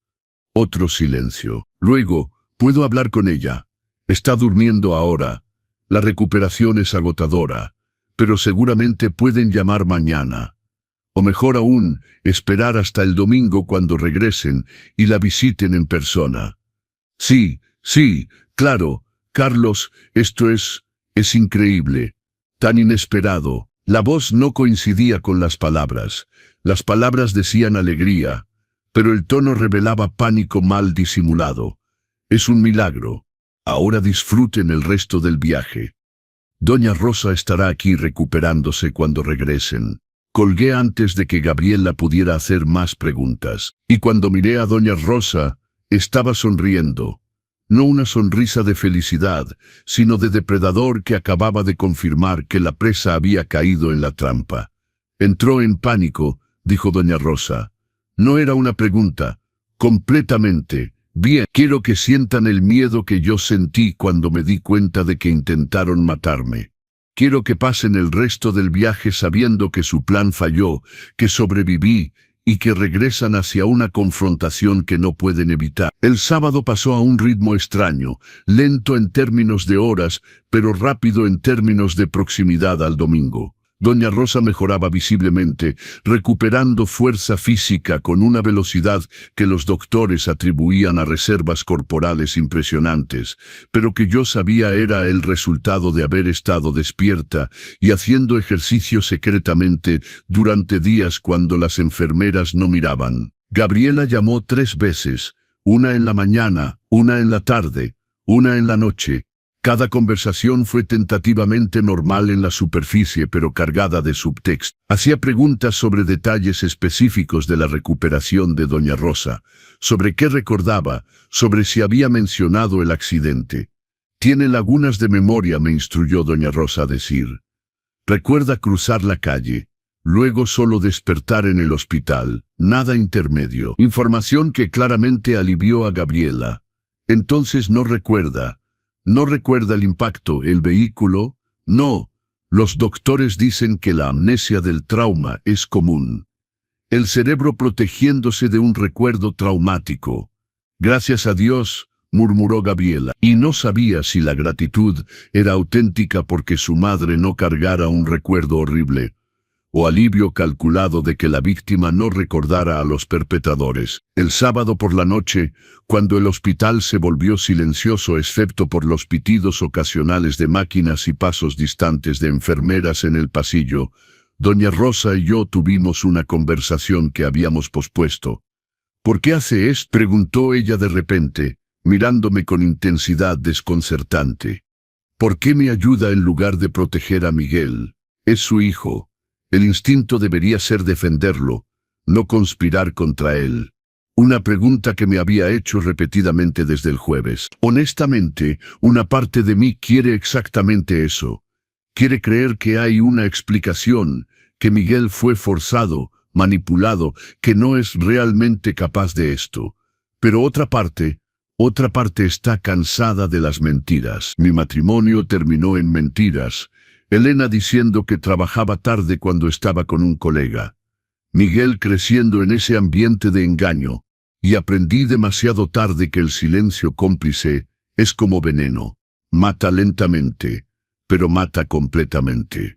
Otro silencio. Luego, puedo hablar con ella. Está durmiendo ahora. La recuperación es agotadora, pero seguramente pueden llamar mañana. O mejor aún, esperar hasta el domingo cuando regresen y la visiten en persona. Sí, claro, Carlos, esto es increíble. Tan inesperado. La voz no coincidía con las palabras. Las palabras decían alegría, pero el tono revelaba pánico mal disimulado. Es un milagro. Ahora disfruten el resto del viaje. Doña Rosa estará aquí recuperándose cuando regresen. Colgué antes de que Gabriela pudiera hacer más preguntas, y cuando miré a Doña Rosa, estaba sonriendo. No una sonrisa de felicidad, sino de depredador que acababa de confirmar que la presa había caído en la trampa. Entró en pánico, dijo Doña Rosa. No era una pregunta. Completamente. Bien, quiero que sientan el miedo que yo sentí cuando me di cuenta de que intentaron matarme. Quiero que pasen el resto del viaje sabiendo que su plan falló, que sobreviví, y que regresan hacia una confrontación que no pueden evitar. El sábado pasó a un ritmo extraño, lento en términos de horas, pero rápido en términos de proximidad al domingo. Doña Rosa mejoraba visiblemente, recuperando fuerza física con una velocidad que los doctores atribuían a reservas corporales impresionantes, pero que yo sabía era el resultado de haber estado despierta y haciendo ejercicio secretamente durante días cuando las enfermeras no miraban. Gabriela llamó 3 veces, una en la mañana, una en la tarde, una en la noche. Cada conversación fue tentativamente normal en la superficie pero cargada de subtexto. Hacía preguntas sobre detalles específicos de la recuperación de Doña Rosa, sobre qué recordaba, sobre si había mencionado el accidente. Tiene lagunas de memoria, me instruyó Doña Rosa a decir. Recuerda cruzar la calle, luego solo despertar en el hospital, nada intermedio. Información que claramente alivió a Gabriela. Entonces no recuerda. ¿No recuerda el impacto, el vehículo? No. Los doctores dicen que la amnesia del trauma es común. El cerebro protegiéndose de un recuerdo traumático. Gracias a Dios, murmuró Gabriela, y no sabía si la gratitud era auténtica porque su madre no cargara un recuerdo horrible, o alivio calculado de que la víctima no recordara a los perpetradores. El sábado por la noche, cuando el hospital se volvió silencioso excepto por los pitidos ocasionales de máquinas y pasos distantes de enfermeras en el pasillo, Doña Rosa y yo tuvimos una conversación que habíamos pospuesto. ¿Por qué hace esto?, preguntó ella de repente, mirándome con intensidad desconcertante. ¿Por qué me ayuda en lugar de proteger a Miguel? Es su hijo. El instinto debería ser defenderlo, no conspirar contra él. Una pregunta que me había hecho repetidamente desde el jueves. Honestamente, una parte de mí quiere exactamente eso. Quiere creer que hay una explicación, que Miguel fue forzado, manipulado, que no es realmente capaz de esto. Pero otra parte está cansada de las mentiras. Mi matrimonio terminó en mentiras. Elena diciendo que trabajaba tarde cuando estaba con un colega. Miguel creciendo en ese ambiente de engaño. Y aprendí demasiado tarde que el silencio cómplice es como veneno. Mata lentamente, pero mata completamente.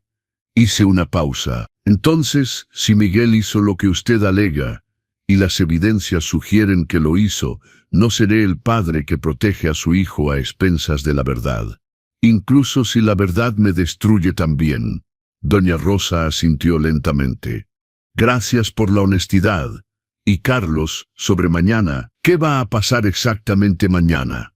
Hice una pausa. Entonces, si Miguel hizo lo que usted alega, y las evidencias sugieren que lo hizo, no seré el padre que protege a su hijo a expensas de la verdad. Incluso si la verdad me destruye también. Doña Rosa asintió lentamente. Gracias por la honestidad. Y Carlos, sobre mañana, ¿qué va a pasar exactamente mañana?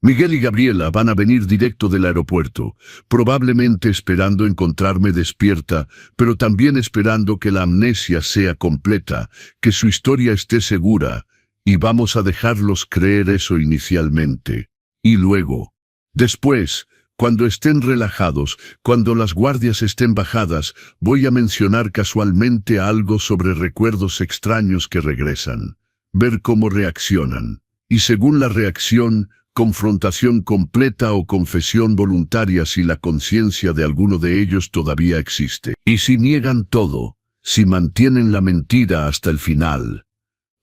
Miguel y Gabriela van a venir directo del aeropuerto, probablemente esperando encontrarme despierta, pero también esperando que la amnesia sea completa, que su historia esté segura, y vamos a dejarlos creer eso inicialmente. Y luego, después, cuando estén relajados, cuando las guardias estén bajadas, voy a mencionar casualmente algo sobre recuerdos extraños que regresan. ver cómo reaccionan. Y según la reacción, confrontación completa o confesión voluntaria si la conciencia de alguno de ellos todavía existe. Y si niegan todo, si mantienen la mentira hasta el final.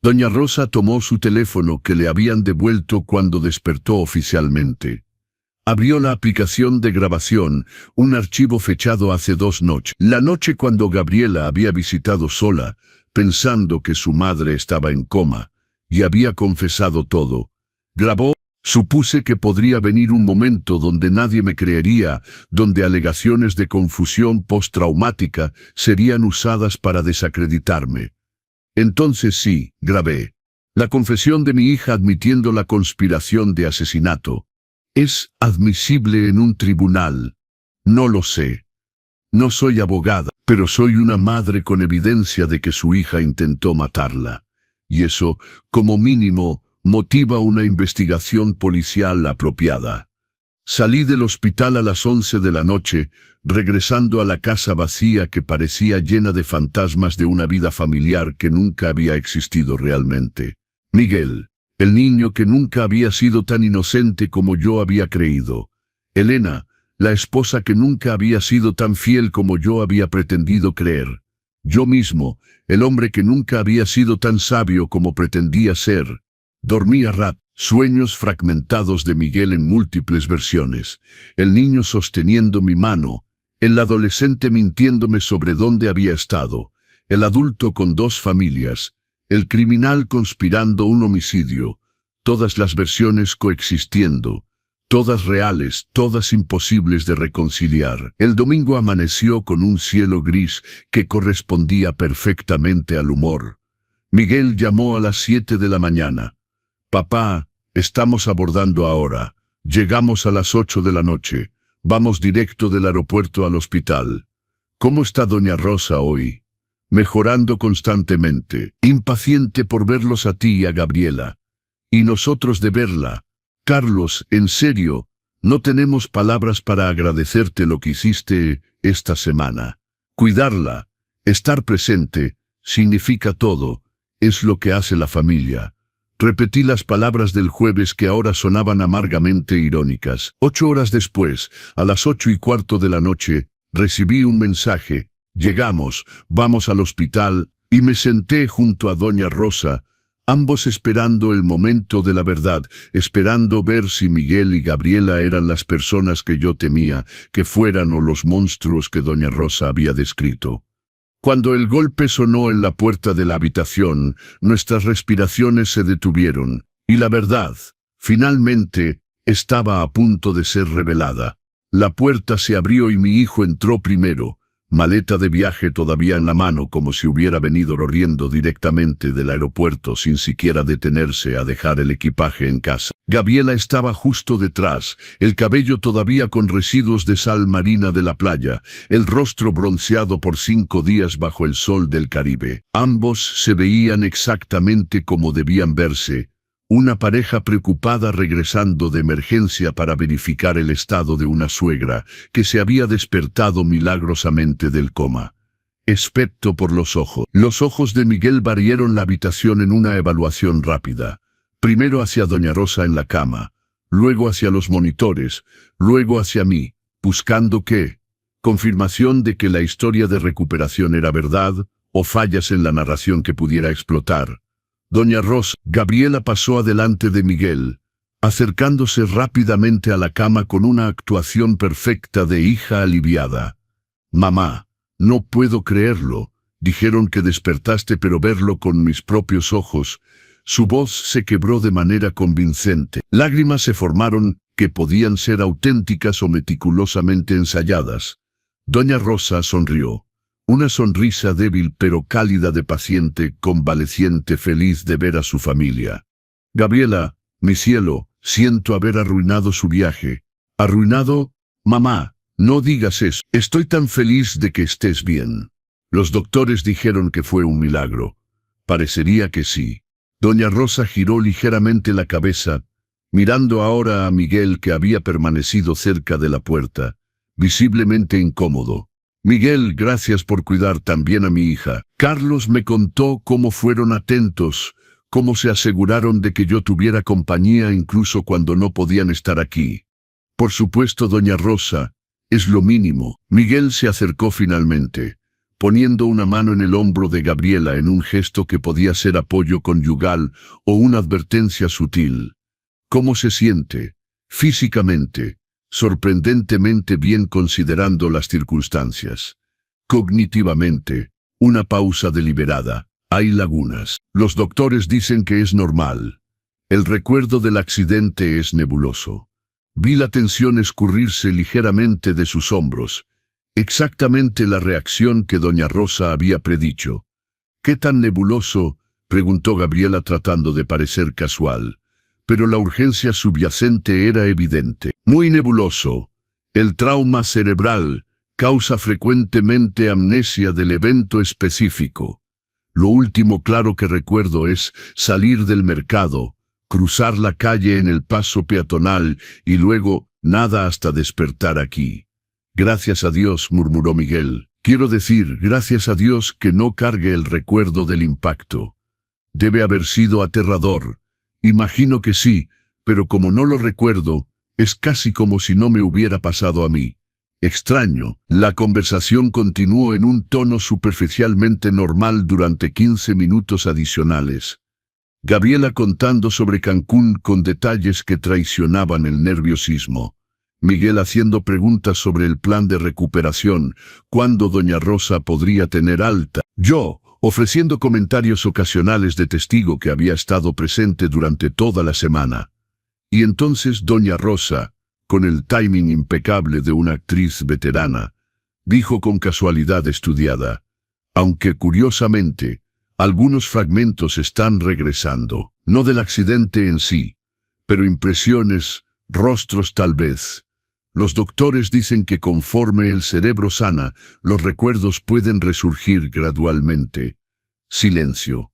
Doña Rosa tomó su teléfono que le habían devuelto cuando despertó oficialmente. Abrió la aplicación de grabación, un archivo fechado hace 2 noches. La noche cuando Gabriela había visitado sola, pensando que su madre estaba en coma, y había confesado todo. Grabó. Supuse que podría venir un momento donde nadie me creería, donde alegaciones de confusión postraumática serían usadas para desacreditarme. Entonces sí, grabé. La confesión de mi hija admitiendo la conspiración de asesinato. ¿Es admisible en un tribunal? No lo sé. No soy abogada, pero soy una madre con evidencia de que su hija intentó matarla. Y eso, como mínimo, motiva una investigación policial apropiada. Salí del hospital a las 11 de la noche, regresando a la casa vacía que parecía llena de fantasmas de una vida familiar que nunca había existido realmente. Miguel, el niño que nunca había sido tan inocente como yo había creído. Elena, la esposa que nunca había sido tan fiel como yo había pretendido creer. Yo mismo, el hombre que nunca había sido tan sabio como pretendía ser. Dormía sueños fragmentados de Miguel en múltiples versiones, el niño sosteniendo mi mano, el adolescente mintiéndome sobre dónde había estado, el adulto con 2 familias, el criminal conspirando un homicidio, todas las versiones coexistiendo, todas reales, todas imposibles de reconciliar. El domingo amaneció con un cielo gris que correspondía perfectamente al humor. Miguel llamó a las 7 de la mañana. Papá, estamos abordando ahora. Llegamos a las 8 de la noche. Vamos directo del aeropuerto al hospital. ¿Cómo está doña Rosa hoy? Mejorando constantemente, impaciente por verlos a ti y a Gabriela. Y nosotros de verla. Carlos, en serio, no tenemos palabras para agradecerte lo que hiciste esta semana. Cuidarla, estar presente, significa todo, es lo que hace la familia. Repetí las palabras del jueves que ahora sonaban amargamente irónicas. 8 horas después, a las 8:15 de la noche, recibí un mensaje. Llegamos, vamos al hospital, y me senté junto a doña Rosa, ambos esperando el momento de la verdad, esperando ver si Miguel y Gabriela eran las personas que yo temía, que fueran o los monstruos que doña Rosa había descrito. Cuando el golpe sonó en la puerta de la habitación, nuestras respiraciones se detuvieron, y la verdad, finalmente, estaba a punto de ser revelada. La puerta se abrió y mi hijo entró primero, maleta de viaje todavía en la mano como si hubiera venido corriendo directamente del aeropuerto sin siquiera detenerse a dejar el equipaje en casa. Gabriela estaba justo detrás, el cabello todavía con residuos de sal marina de la playa, el rostro bronceado por 5 días bajo el sol del Caribe. Ambos se veían exactamente como debían verse, una pareja preocupada regresando de emergencia para verificar el estado de una suegra que se había despertado milagrosamente del coma. Excepto por los ojos. Los ojos de Miguel barrieron la habitación en una evaluación rápida. Primero hacia doña Rosa en la cama, luego hacia los monitores, luego hacia mí, buscando qué. Confirmación de que la historia de recuperación era verdad, o fallas en la narración que pudiera explotar. Doña Rosa, Gabriela pasó adelante de Miguel, acercándose rápidamente a la cama con una actuación perfecta de hija aliviada. Mamá, no puedo creerlo, dijeron que despertaste pero verlo con mis propios ojos. Su voz se quebró de manera convincente. Lágrimas se formaron, que podían ser auténticas o meticulosamente ensayadas. Doña Rosa sonrió. Una sonrisa débil pero cálida de paciente, convaleciente, feliz de ver a su familia. Gabriela, mi cielo, siento haber arruinado su viaje. ¿Arruinado? Mamá, no digas eso. Estoy tan feliz de que estés bien. Los doctores dijeron que fue un milagro. Parecería que sí. Doña Rosa giró ligeramente la cabeza, mirando ahora a Miguel que había permanecido cerca de la puerta, visiblemente incómodo. Miguel, gracias por cuidar tan bien a mi hija. Carlos me contó cómo fueron atentos, ¿Cómo se aseguraron de que yo tuviera compañía incluso cuando no podían estar aquí? Por supuesto, doña Rosa, es lo mínimo. Miguel se acercó finalmente, poniendo una mano en el hombro de Gabriela en un gesto que podía ser apoyo conyugal o una advertencia sutil. ¿Cómo se siente? Físicamente, sorprendentemente bien considerando las circunstancias. Cognitivamente, una pausa deliberada. Hay lagunas. Los doctores dicen que es normal. El recuerdo del accidente es nebuloso. Vi la tensión escurrirse ligeramente de sus hombros. Exactamente la reacción que doña Rosa había predicho. ¿Qué tan nebuloso?, preguntó Gabriela tratando de parecer casual. Pero la urgencia subyacente era evidente. Muy nebuloso. El trauma cerebral causa frecuentemente amnesia del evento específico. Lo último claro que recuerdo es salir del mercado, cruzar la calle en el paso peatonal y luego nada hasta despertar aquí. Gracias a Dios, murmuró Miguel. Quiero decir, gracias a Dios que no cargue el recuerdo del impacto. Debe haber sido aterrador. Imagino que sí, pero como no lo recuerdo, es casi como si no me hubiera pasado a mí. Extraño. La conversación continuó en un tono superficialmente normal durante 15 minutos adicionales. Gabriela contando sobre Cancún con detalles que traicionaban el nerviosismo. Miguel haciendo preguntas sobre el plan de recuperación, cuándo doña Rosa podría tener alta. Yo, ofreciendo comentarios ocasionales de testigo que había estado presente durante toda la semana. Y entonces doña Rosa, con el timing impecable de una actriz veterana, dijo con casualidad estudiada, aunque curiosamente, algunos fragmentos están regresando, no del accidente en sí, pero impresiones, rostros tal vez. Los doctores dicen que conforme el cerebro sana, los recuerdos pueden resurgir gradualmente. Silencio.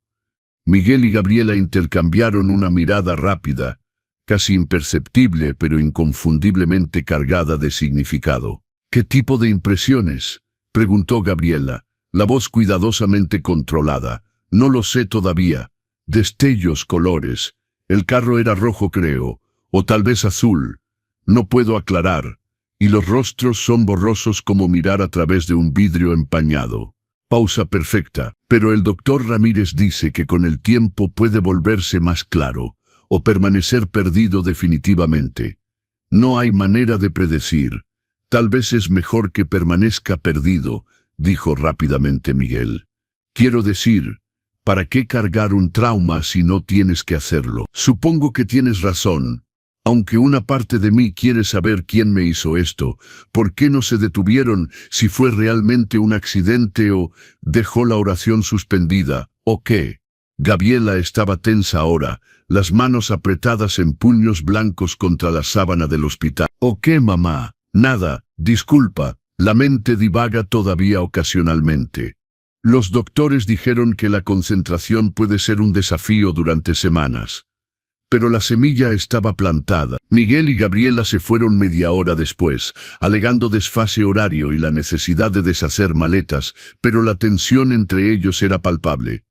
Miguel y Gabriela intercambiaron una mirada rápida, casi imperceptible pero inconfundiblemente cargada de significado. ¿Qué tipo de impresiones?, preguntó Gabriela, la voz cuidadosamente controlada. No lo sé todavía. Destellos, colores. El carro era rojo, creo, o tal vez azul. No puedo aclarar. Y los rostros son borrosos como mirar a través de un vidrio empañado. Pausa perfecta. Pero el doctor Ramírez dice que con el tiempo puede volverse más claro, o permanecer perdido definitivamente. No hay manera de predecir. Tal vez es mejor que permanezca perdido, dijo rápidamente Miguel. Quiero decir, ¿para qué cargar un trauma si no tienes que hacerlo? Supongo que tienes razón. Aunque una parte de mí quiere saber quién me hizo esto, ¿por qué no se detuvieron si fue realmente un accidente o dejó la oración suspendida, o qué? Gabriela estaba tensa ahora, las manos apretadas en puños blancos contra la sábana del hospital. ¿O qué, mamá? Nada, disculpa, la mente divaga todavía ocasionalmente. Los doctores dijeron que la concentración puede ser un desafío durante semanas. Pero la semilla estaba plantada. Miguel y Gabriela se fueron media hora después, alegando desfase horario y la necesidad de deshacer maletas, pero la tensión entre ellos era palpable.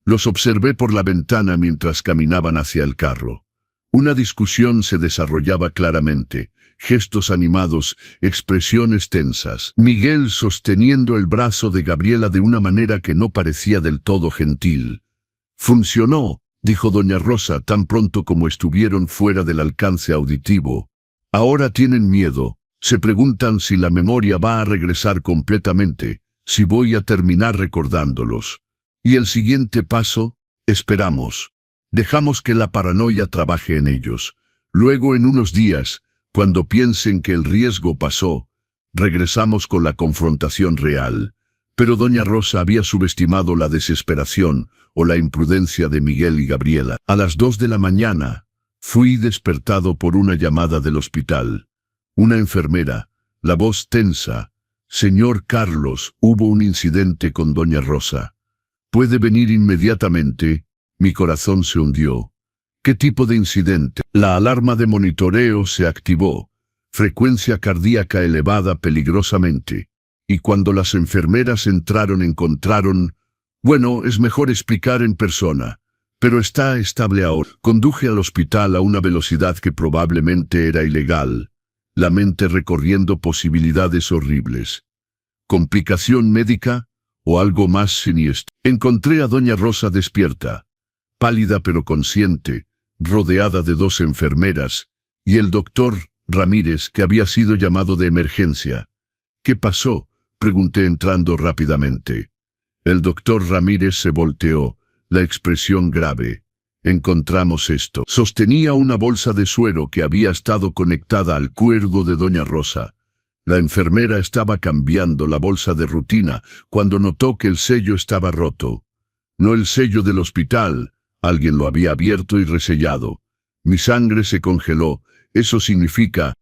Los observé por la ventana mientras caminaban hacia el carro. Una discusión se desarrollaba claramente, gestos animados, expresiones tensas. Miguel sosteniendo el brazo de Gabriela de una manera que no parecía del todo gentil. «Funcionó», dijo doña Rosa tan pronto como estuvieron fuera del alcance auditivo. «Ahora tienen miedo. Se preguntan si la memoria va a regresar completamente, si voy a terminar recordándolos. Y el siguiente paso, esperamos. Dejamos que la paranoia trabaje en ellos. Luego en unos días, cuando piensen que el riesgo pasó, regresamos con la confrontación real». Pero doña Rosa había subestimado la desesperación o la imprudencia de Miguel y Gabriela. A las 2 de la mañana, fui despertado por una llamada del hospital. Una enfermera, la voz tensa. «Señor Carlos, hubo un incidente con doña Rosa. ¿Puede venir inmediatamente?» Mi corazón se hundió. ¿Qué tipo de incidente? La alarma de monitoreo se activó. Frecuencia cardíaca elevada peligrosamente. Y cuando las enfermeras entraron encontraron... Bueno, es mejor explicar en persona. pero está estable ahora. Conduje al hospital a una velocidad que probablemente era ilegal, la mente recorriendo posibilidades horribles. ¿Complicación médica o algo más siniestro? Encontré a doña Rosa despierta, pálida pero consciente, rodeada de 2 enfermeras, y el doctor Ramírez, que había sido llamado de emergencia. ¿Qué pasó?, pregunté entrando rápidamente. El doctor Ramírez se volteó, la expresión grave. Encontramos esto. Sostenía una bolsa de suero que había estado conectada al cuerdo de doña Rosa. La enfermera estaba cambiando la bolsa de rutina cuando notó que el sello estaba roto. No el sello del hospital, alguien lo había abierto y resellado. Mi sangre se congeló. Eso significa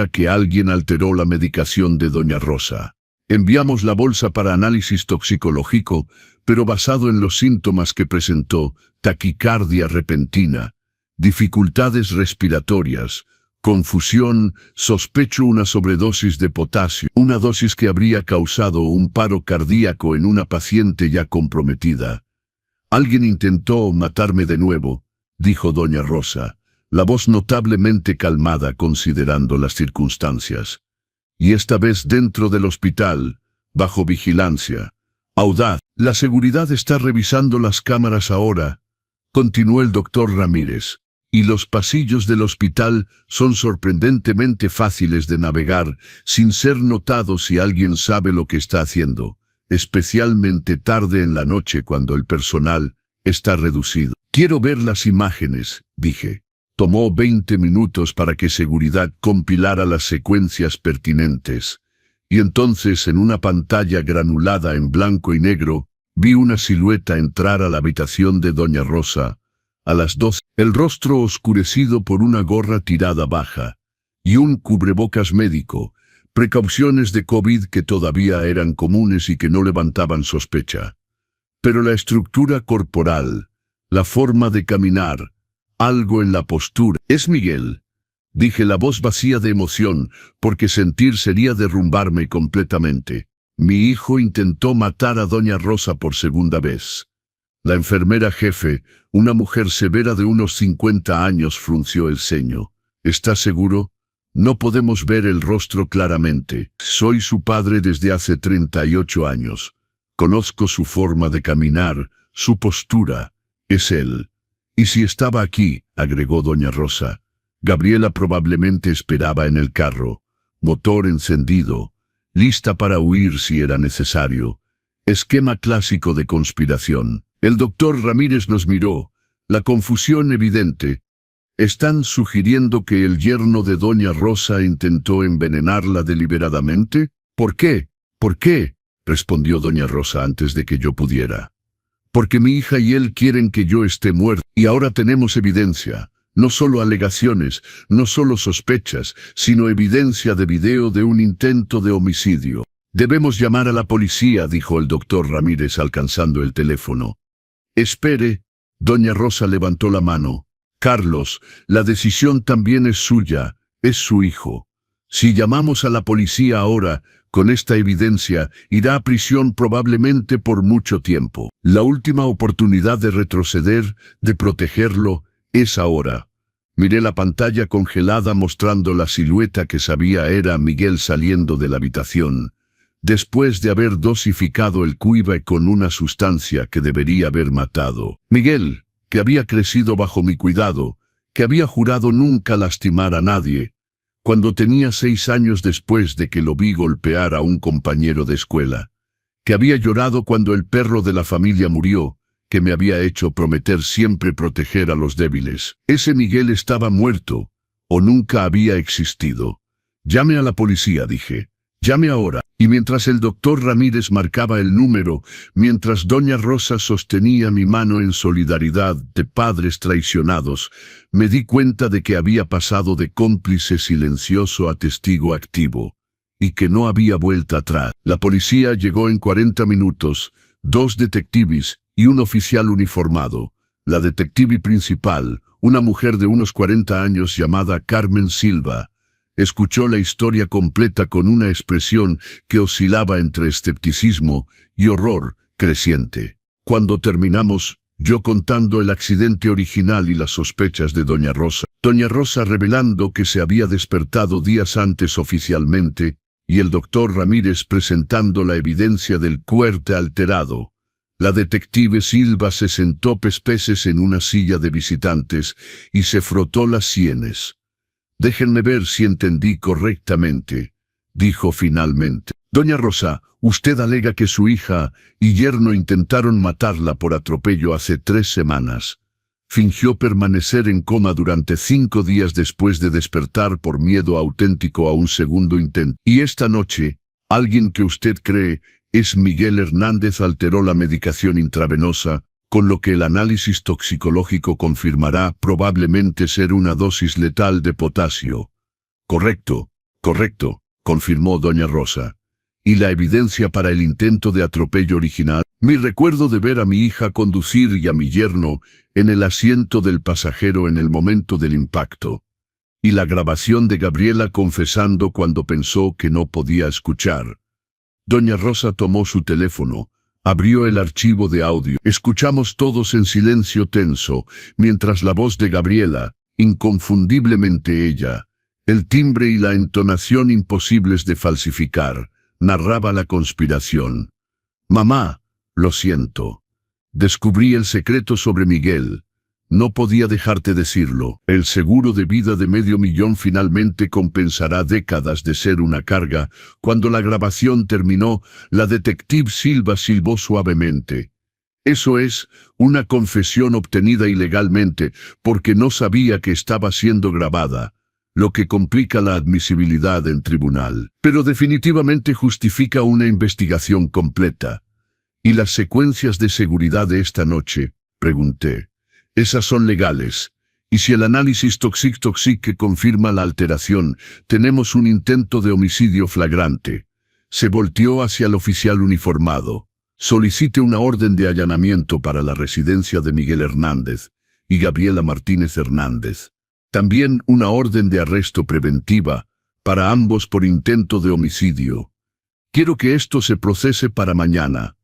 que alguien alteró la medicación de doña Rosa. Enviamos la bolsa para análisis toxicológico, pero basado en los síntomas que presentó: taquicardia repentina, dificultades respiratorias, confusión, sospecho una sobredosis de potasio, una dosis que habría causado un paro cardíaco en una paciente ya comprometida. «Alguien intentó matarme de nuevo», dijo doña Rosa, la voz notablemente calmada considerando las circunstancias. «Y esta vez dentro del hospital, bajo vigilancia. Audaz, la seguridad está revisando las cámaras ahora», continuó el doctor Ramírez, «y los pasillos del hospital son sorprendentemente fáciles de navegar sin ser notados si alguien sabe lo que está haciendo, especialmente tarde en la noche cuando el personal está reducido». «Quiero ver las imágenes», dije. Tomó 20 minutos para que seguridad compilara las secuencias pertinentes, y entonces en una pantalla granulada en blanco y negro, vi una silueta entrar a la habitación de doña Rosa, a las 2, el rostro oscurecido por una gorra tirada baja, y un cubrebocas médico, precauciones de COVID que todavía eran comunes y que no levantaban sospecha. Pero la estructura corporal, la forma de caminar, algo en la postura. «Es Miguel», dije, la voz vacía de emoción, porque sentir sería derrumbarme completamente. «Mi hijo intentó matar a doña Rosa por segunda vez». La enfermera jefe, una mujer severa de unos 50 años, frunció el ceño. «¿Estás seguro? No podemos ver el rostro claramente. Soy su padre desde hace 38 años. Conozco su forma de caminar, su postura. Es él. Y si estaba aquí», agregó doña Rosa. «Gabriela probablemente esperaba en el carro, motor encendido, lista para huir si era necesario. Esquema clásico de conspiración». El doctor Ramírez nos miró, la confusión evidente. «¿Están sugiriendo que el yerno de doña Rosa intentó envenenarla deliberadamente?» «¿Por qué? ¿Por qué?», respondió doña Rosa antes de que yo pudiera. «Porque mi hija y él quieren que yo esté muerto, y ahora tenemos evidencia, no solo alegaciones, no solo sospechas, sino evidencia de video de un intento de homicidio. Debemos llamar a la policía», dijo el doctor Ramírez alcanzando el teléfono. «Espere», doña Rosa levantó la mano. «Carlos, la decisión también es suya, es su hijo. Si llamamos a la policía ahora, con esta evidencia, irá a prisión probablemente por mucho tiempo. La última oportunidad de retroceder, de protegerlo, es ahora». Miré la pantalla congelada mostrando la silueta que sabía era Miguel saliendo de la habitación, después de haber dosificado el cuiva con una sustancia que debería haber matado. Miguel, que había crecido bajo mi cuidado, que había jurado nunca lastimar a nadie, cuando tenía 6 años después de que lo vi golpear a un compañero de escuela, que había llorado cuando el perro de la familia murió, que me había hecho prometer siempre proteger a los débiles. Ese Miguel estaba muerto, o nunca había existido. «Llame a la policía», dije. «Llame ahora». Y mientras el doctor Ramírez marcaba el número, mientras doña Rosa sostenía mi mano en solidaridad de padres traicionados, me di cuenta de que había pasado de cómplice silencioso a testigo activo, y que no había vuelta atrás. La policía llegó en 40 minutos, 2 detectives y un oficial uniformado. La detective principal, una mujer de unos 40 años llamada Carmen Silva, escuchó la historia completa con una expresión que oscilaba entre escepticismo y horror creciente. Cuando terminamos, yo contando el accidente original y las sospechas de Doña Rosa. Doña Rosa revelando que se había despertado días antes oficialmente, y el doctor Ramírez presentando la evidencia del cuerpo alterado. La detective Silva se sentó pespeces en una silla de visitantes y se frotó las sienes. Déjenme ver si entendí correctamente, dijo finalmente. Doña Rosa, usted alega que su hija y yerno intentaron matarla por atropello hace 3 semanas. Fingió permanecer en coma durante 5 días después de despertar por miedo auténtico a un segundo intento. Y esta noche, alguien que usted cree es Miguel Hernández alteró la medicación intravenosa, con lo que el análisis toxicológico confirmará probablemente ser una dosis letal de potasio. Correcto, confirmó Doña Rosa. Y la evidencia para el intento de atropello original, mi recuerdo de ver a mi hija conducir y a mi yerno en el asiento del pasajero en el momento del impacto. Y la grabación de Gabriela confesando cuando pensó que no podía escuchar. Doña Rosa tomó su teléfono, abrió el archivo de audio. Escuchamos todos en silencio tenso, mientras la voz de Gabriela, inconfundiblemente ella, el timbre y la entonación imposibles de falsificar, narraba la conspiración. Mamá, lo siento. Descubrí el secreto sobre Miguel. No podía dejarte decirlo. El seguro de vida de $500,000 finalmente compensará décadas de ser una carga. Cuando la grabación terminó, la detective Silva silbó suavemente. Eso es, una confesión obtenida ilegalmente, porque no sabía que estaba siendo grabada, lo que complica la admisibilidad en tribunal. Pero definitivamente justifica una investigación completa. ¿Y las secuencias de seguridad de esta noche? Pregunté. Esas son legales. Y si el análisis toxic confirma la alteración, tenemos un intento de homicidio flagrante. Se volteó hacia el oficial uniformado. Solicite una orden de allanamiento para la residencia de Miguel Hernández y Gabriela Martínez Hernández. También una orden de arresto preventiva para ambos por intento de homicidio. Quiero que esto se procese para mañana.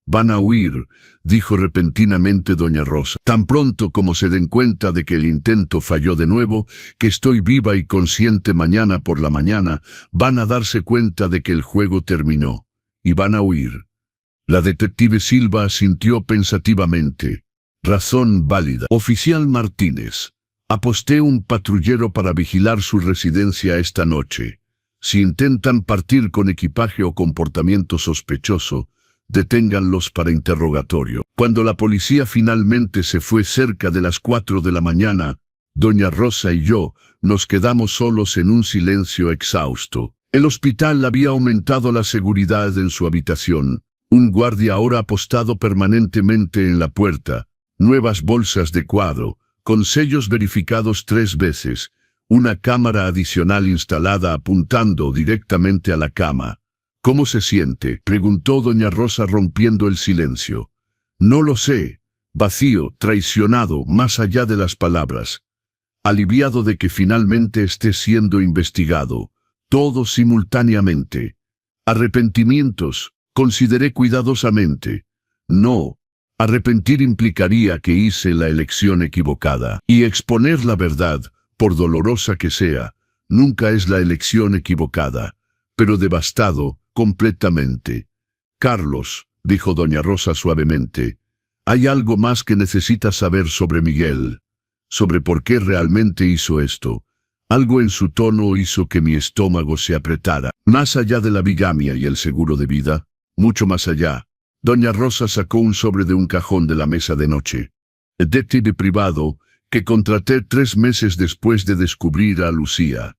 Van a huir, dijo repentinamente Doña Rosa. Tan pronto como se den cuenta de que el intento falló de nuevo, que estoy viva y consciente mañana por la mañana, van a darse cuenta de que el juego terminó, y van a huir. La detective Silva asintió pensativamente. Razón válida. Oficial Martínez, aposté un patrullero para vigilar su residencia esta noche. Si intentan partir con equipaje o comportamiento sospechoso, deténganlos para interrogatorio. Cuando la policía finalmente se fue cerca de las 4 de la mañana, Doña Rosa y yo nos quedamos solos en un silencio exhausto. El hospital había aumentado la seguridad en su habitación. Un guardia ahora apostado permanentemente en la puerta. Nuevas bolsas de cuadro, con sellos verificados 3 veces. Una cámara adicional instalada apuntando directamente a la cama. ¿Cómo se siente?, preguntó Doña Rosa rompiendo el silencio. No lo sé. Vacío, traicionado, más allá de las palabras. Aliviado de que finalmente esté siendo investigado. Todo simultáneamente. Arrepentimientos, consideré cuidadosamente. No. Arrepentir implicaría que hice la elección equivocada. Y exponer la verdad, por dolorosa que sea, nunca es la elección equivocada. Pero devastado, completamente. Carlos, dijo Doña Rosa suavemente, hay algo más que necesitas saber sobre Miguel, sobre por qué realmente hizo esto. Algo en su tono hizo que mi estómago se apretara. Más allá de la bigamia y el seguro de vida, mucho más allá, Doña Rosa sacó un sobre de un cajón de la mesa de noche. El detective privado, que contraté 3 meses después de descubrir a Lucía.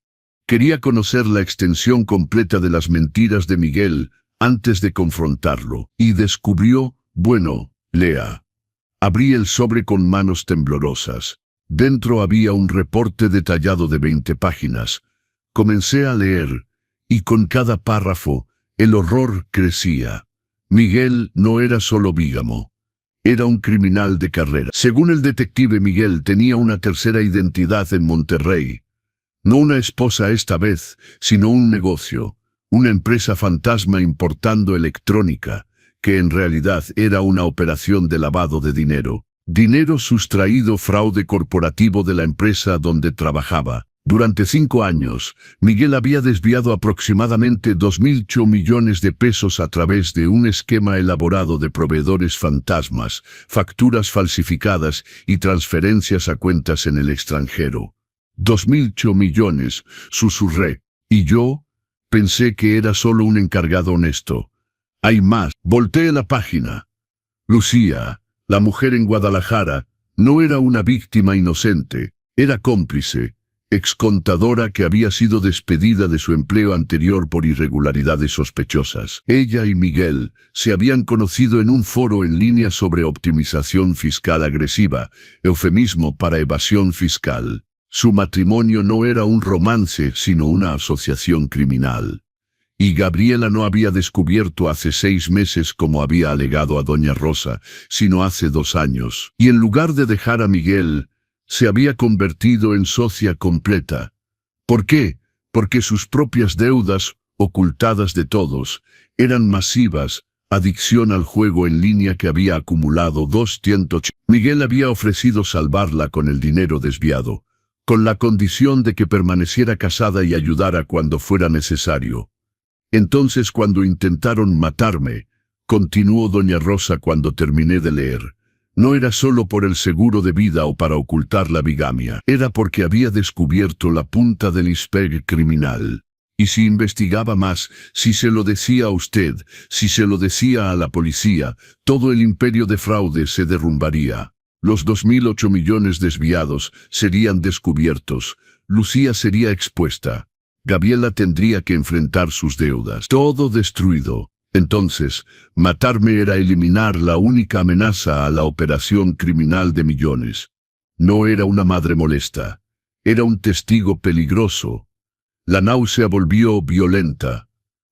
Quería conocer la extensión completa de las mentiras de Miguel antes de confrontarlo, y descubrió, bueno, lea. Abrí el sobre con manos temblorosas. Dentro había un reporte detallado de 20 páginas. Comencé a leer, y con cada párrafo, el horror crecía. Miguel no era solo bígamo. Era un criminal de carrera. Según el detective Miguel tenía una tercera identidad en Monterrey. No una esposa esta vez, sino un negocio, una empresa fantasma importando electrónica, que en realidad era una operación de lavado de dinero. Dinero sustraído, fraude corporativo de la empresa donde trabajaba. Durante 5 años, Miguel había desviado aproximadamente 2.008 millones de pesos a través de un esquema elaborado de proveedores fantasmas, facturas falsificadas y transferencias a cuentas en el extranjero. 2.008 millones, susurré, y yo pensé que era solo un encargado honesto. Hay más. Volteé la página. Lucía, la mujer en Guadalajara, no era una víctima inocente, era cómplice. Excontadora que había sido despedida de su empleo anterior por irregularidades sospechosas. Ella y Miguel se habían conocido en un foro en línea sobre optimización fiscal agresiva, eufemismo para evasión fiscal. Su matrimonio no era un romance, sino una asociación criminal. Y Gabriela no había descubierto hace 6 meses como había alegado a doña Rosa, sino hace 2 años. Y en lugar de dejar a Miguel, se había convertido en socia completa. ¿Por qué? Porque sus propias deudas, ocultadas de todos, eran masivas, adicción al juego en línea que había acumulado 200. Miguel había ofrecido salvarla con el dinero desviado, con la condición de que permaneciera casada y ayudara cuando fuera necesario. Entonces, cuando intentaron matarme, continuó doña Rosa cuando terminé de leer, no era solo por el seguro de vida o para ocultar la bigamia, era porque había descubierto la punta del iceberg criminal. Y si investigaba más, si se lo decía a usted, si se lo decía a la policía, todo el imperio de fraude se derrumbaría. Los 2.008 millones desviados serían descubiertos, Lucía sería expuesta. Gabriela tendría que enfrentar sus deudas. Todo destruido. Entonces, matarme era eliminar la única amenaza a la operación criminal de millones. No era una madre molesta. Era un testigo peligroso. La náusea volvió violenta.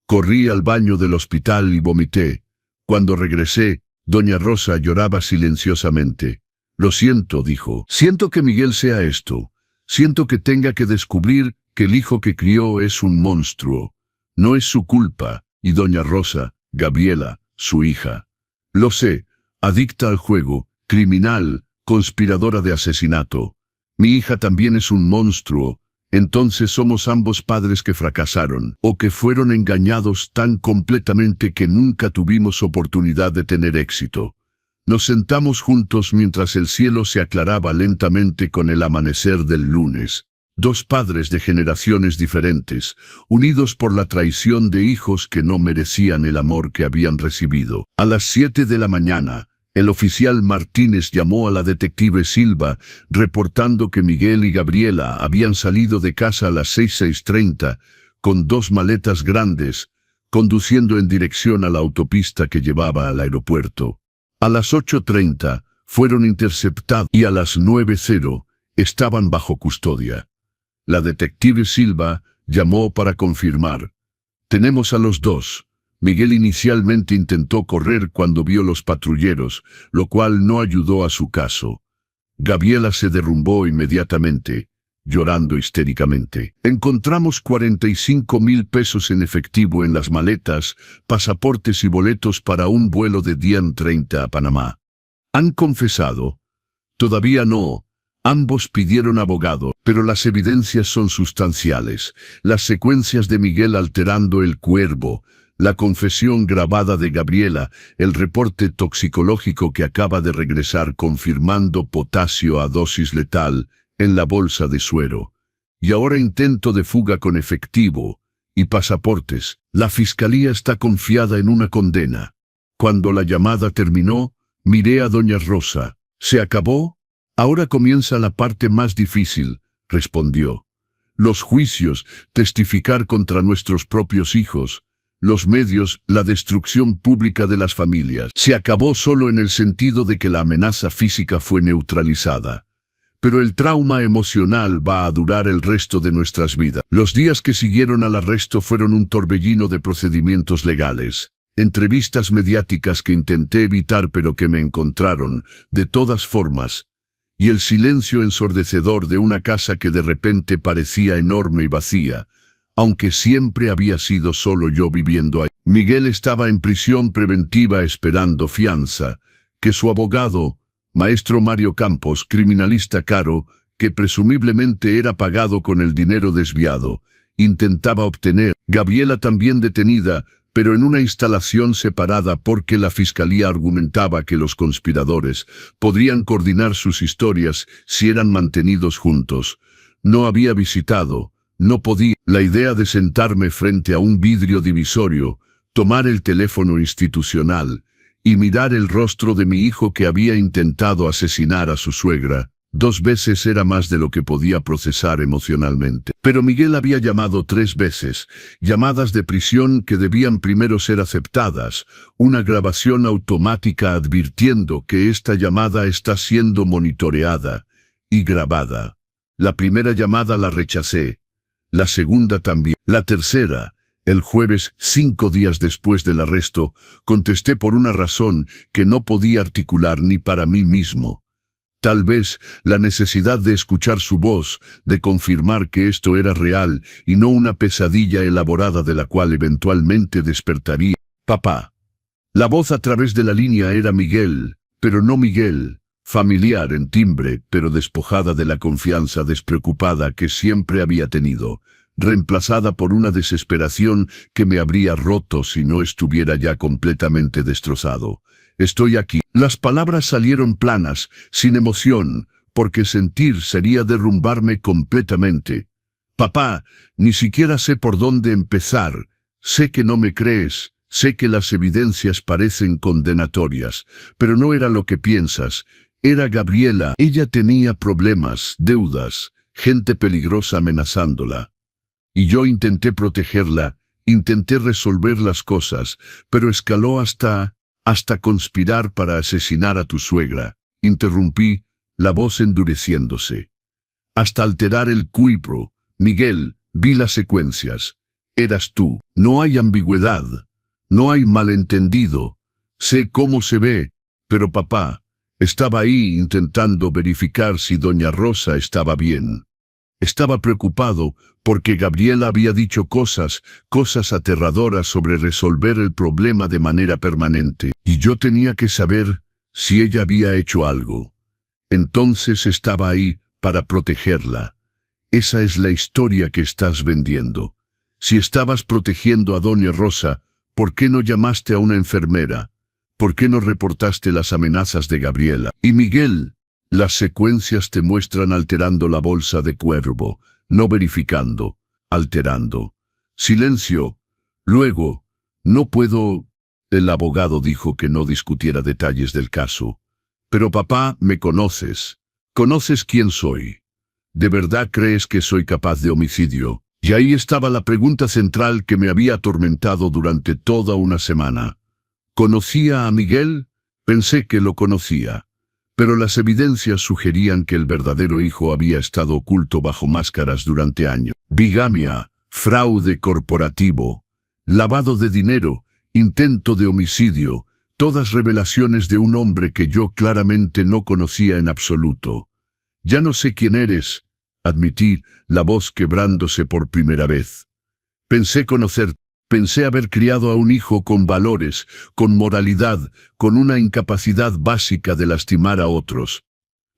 Corrí al baño del hospital y vomité. Cuando regresé, doña Rosa lloraba silenciosamente. Lo siento, dijo. Siento que Miguel sea esto. Siento que tenga que descubrir que el hijo que crió es un monstruo. No es su culpa. Y doña Rosa, Gabriela, su hija. Lo sé, adicta al juego, criminal, conspiradora de asesinato. Mi hija también es un monstruo. Entonces somos ambos padres que fracasaron, o que fueron engañados tan completamente que nunca tuvimos oportunidad de tener éxito. Nos sentamos juntos mientras el cielo se aclaraba lentamente con el amanecer del lunes. 2 padres de generaciones diferentes, unidos por la traición de hijos que no merecían el amor que habían recibido. A las 7 de la mañana, el oficial Martínez llamó a la detective Silva, reportando que Miguel y Gabriela habían salido de casa a las 6:30, con 2 maletas grandes, conduciendo en dirección a la autopista que llevaba al aeropuerto. A las 8:30, fueron interceptados y a las 9:00, estaban bajo custodia. La detective Silva llamó para confirmar. Tenemos a los 2. Miguel inicialmente intentó correr cuando vio los patrulleros, lo cual no ayudó a su caso. Gabriela se derrumbó inmediatamente, llorando histéricamente. Encontramos 45.000 pesos en efectivo en las maletas, pasaportes y boletos para un vuelo de Dian 30 a Panamá. ¿Han confesado? Todavía no. Ambos pidieron abogado, pero las evidencias son sustanciales. Las secuencias de Miguel alterando el cuervo, la confesión grabada de Gabriela, el reporte toxicológico que acaba de regresar confirmando potasio a dosis letal en la bolsa de suero. Y ahora intento de fuga con efectivo y pasaportes. La fiscalía está confiada en una condena. Cuando la llamada terminó, miré a doña Rosa. ¿Se acabó? Ahora comienza la parte más difícil, respondió. Los juicios, testificar contra nuestros propios hijos, los medios, la destrucción pública de las familias. Se acabó solo en el sentido de que la amenaza física fue neutralizada. Pero el trauma emocional va a durar el resto de nuestras vidas. Los días que siguieron al arresto fueron un torbellino de procedimientos legales. Entrevistas mediáticas que intenté evitar pero que me encontraron, de todas formas. Y el silencio ensordecedor de una casa que de repente parecía enorme y vacía, aunque siempre había sido solo yo viviendo ahí. Miguel estaba en prisión preventiva esperando fianza, que su abogado, Maestro Mario Campos, criminalista caro, que presumiblemente era pagado con el dinero desviado, intentaba obtener. Gabriela también detenida, pero en una instalación separada porque la fiscalía argumentaba que los conspiradores podrían coordinar sus historias si eran mantenidos juntos. No había visitado, no podía. La idea de sentarme frente a un vidrio divisorio, tomar el teléfono institucional y mirar el rostro de mi hijo que había intentado asesinar a su suegra, 2 veces era más de lo que podía procesar emocionalmente. Pero Miguel había llamado 3 veces, llamadas de prisión que debían primero ser aceptadas, una grabación automática advirtiendo que esta llamada está siendo monitoreada y grabada. La primera llamada la rechacé, la segunda también. La tercera, el jueves, 5 días después del arresto, contesté por una razón que no podía articular ni para mí mismo. Tal vez la necesidad de escuchar su voz, de confirmar que esto era real y no una pesadilla elaborada de la cual eventualmente despertaría. Papá. La voz a través de la línea era Miguel, pero no Miguel, familiar en timbre, pero despojada de la confianza despreocupada que siempre había tenido, reemplazada por una desesperación que me habría roto si no estuviera ya completamente destrozado. Estoy aquí. Las palabras salieron planas, sin emoción, porque sentir sería derrumbarme completamente. Papá, ni siquiera sé por dónde empezar. Sé que no me crees, sé que las evidencias parecen condenatorias, pero no era lo que piensas. Era Gabriela. Ella tenía problemas, deudas, gente peligrosa amenazándola. Y yo intenté protegerla, intenté resolver las cosas, pero escaló hasta conspirar para asesinar a tu suegra. Interrumpí, la voz endureciéndose. Hasta alterar el cuipro. Miguel, vi las secuencias. Eras tú. No hay ambigüedad. No hay malentendido. Sé cómo se ve, pero papá, estaba ahí intentando verificar si doña Rosa estaba bien. Estaba preocupado porque Gabriela había dicho cosas aterradoras sobre resolver el problema de manera permanente. Y yo tenía que saber si ella había hecho algo. Entonces estaba ahí para protegerla. Esa es la historia que estás vendiendo. Si estabas protegiendo a doña Rosa, ¿por qué no llamaste a una enfermera? ¿Por qué no reportaste las amenazas de Gabriela? Y Miguel, las secuencias te muestran alterando la bolsa de cuervo, no verificando, alterando. Silencio. Luego, no puedo. El abogado dijo que no discutiera detalles del caso. Pero papá, me conoces. Conoces quién soy. ¿De verdad crees que soy capaz de homicidio? Y ahí estaba la pregunta central que me había atormentado durante toda una semana. ¿Conocía a Miguel? Pensé que lo conocía. Pero las evidencias sugerían que el verdadero hijo había estado oculto bajo máscaras durante años. Bigamia, fraude corporativo, lavado de dinero, intento de homicidio, todas revelaciones de un hombre que yo claramente no conocía en absoluto. Ya no sé quién eres, admití, la voz quebrándose por primera vez. Pensé haber criado a un hijo con valores, con moralidad, con una incapacidad básica de lastimar a otros.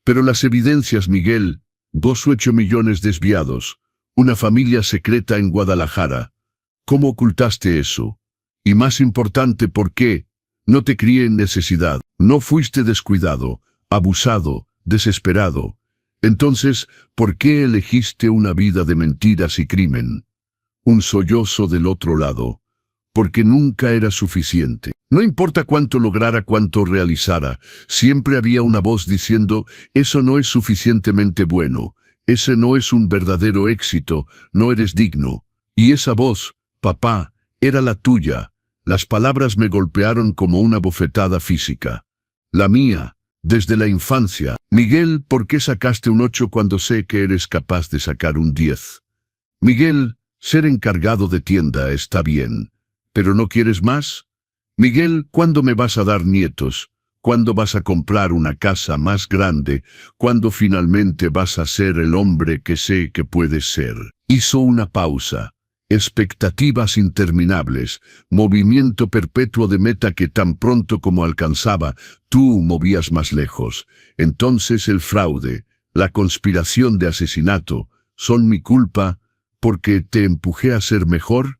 Pero las evidencias, Miguel, 2,8 millones desviados, una familia secreta en Guadalajara. ¿Cómo ocultaste eso? Y más importante, ¿por qué? No te crié en necesidad, no fuiste descuidado, abusado, desesperado. Entonces, ¿por qué elegiste una vida de mentiras y crimen? Un sollozo del otro lado, porque nunca era suficiente. No importa cuánto lograra, cuánto realizara, siempre había una voz diciendo, eso no es suficientemente bueno, ese no es un verdadero éxito, no eres digno. Y esa voz, papá, era la tuya. Las palabras me golpearon como una bofetada física. La mía, desde la infancia. Miguel, ¿por qué sacaste un 8 cuando sé que eres capaz de sacar un 10? Miguel, ser encargado de tienda está bien, ¿pero no quieres más? Miguel, ¿cuándo me vas a dar nietos? ¿Cuándo vas a comprar una casa más grande? ¿Cuándo finalmente vas a ser el hombre que sé que puedes ser? Hizo una pausa. Expectativas interminables, movimiento perpetuo de meta que tan pronto como alcanzaba, tú movías más lejos. Entonces el fraude, la conspiración de asesinato, ¿son mi culpa porque te empujé a ser mejor?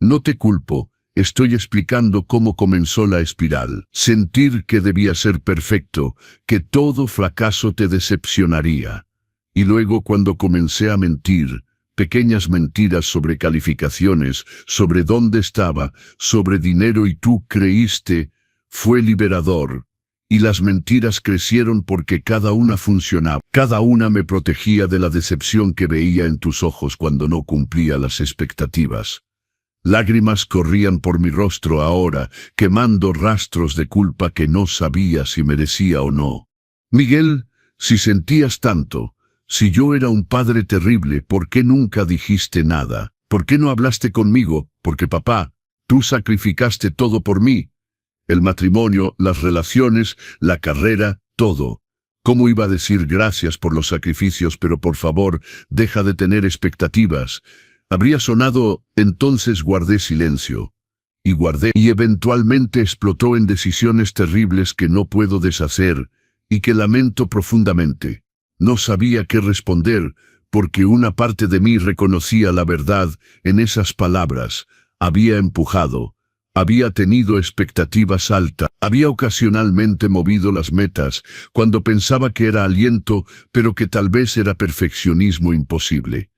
No te culpo, estoy explicando cómo comenzó la espiral. Sentir que debía ser perfecto, que todo fracaso te decepcionaría. Y luego cuando comencé a mentir, pequeñas mentiras sobre calificaciones, sobre dónde estaba, sobre dinero y tú creíste, fue liberador. Y las mentiras crecieron porque cada una funcionaba. Cada una me protegía de la decepción que veía en tus ojos cuando no cumplía las expectativas. Lágrimas corrían por mi rostro ahora, quemando rastros de culpa que no sabía si merecía o no. Miguel, si sentías tanto, si yo era un padre terrible, ¿por qué nunca dijiste nada? ¿Por qué no hablaste conmigo? Porque papá, tú sacrificaste todo por mí. El matrimonio, las relaciones, la carrera, todo. ¿Cómo iba a decir gracias por los sacrificios, pero por favor, deja de tener expectativas? Habría sonado, entonces guardé silencio. Y eventualmente explotó en decisiones terribles que no puedo deshacer y que lamento profundamente. No sabía qué responder, porque una parte de mí reconocía la verdad en esas palabras. Había empujado, había tenido expectativas altas, había ocasionalmente movido las metas, cuando pensaba que era aliento, pero que tal vez era perfeccionismo imposible.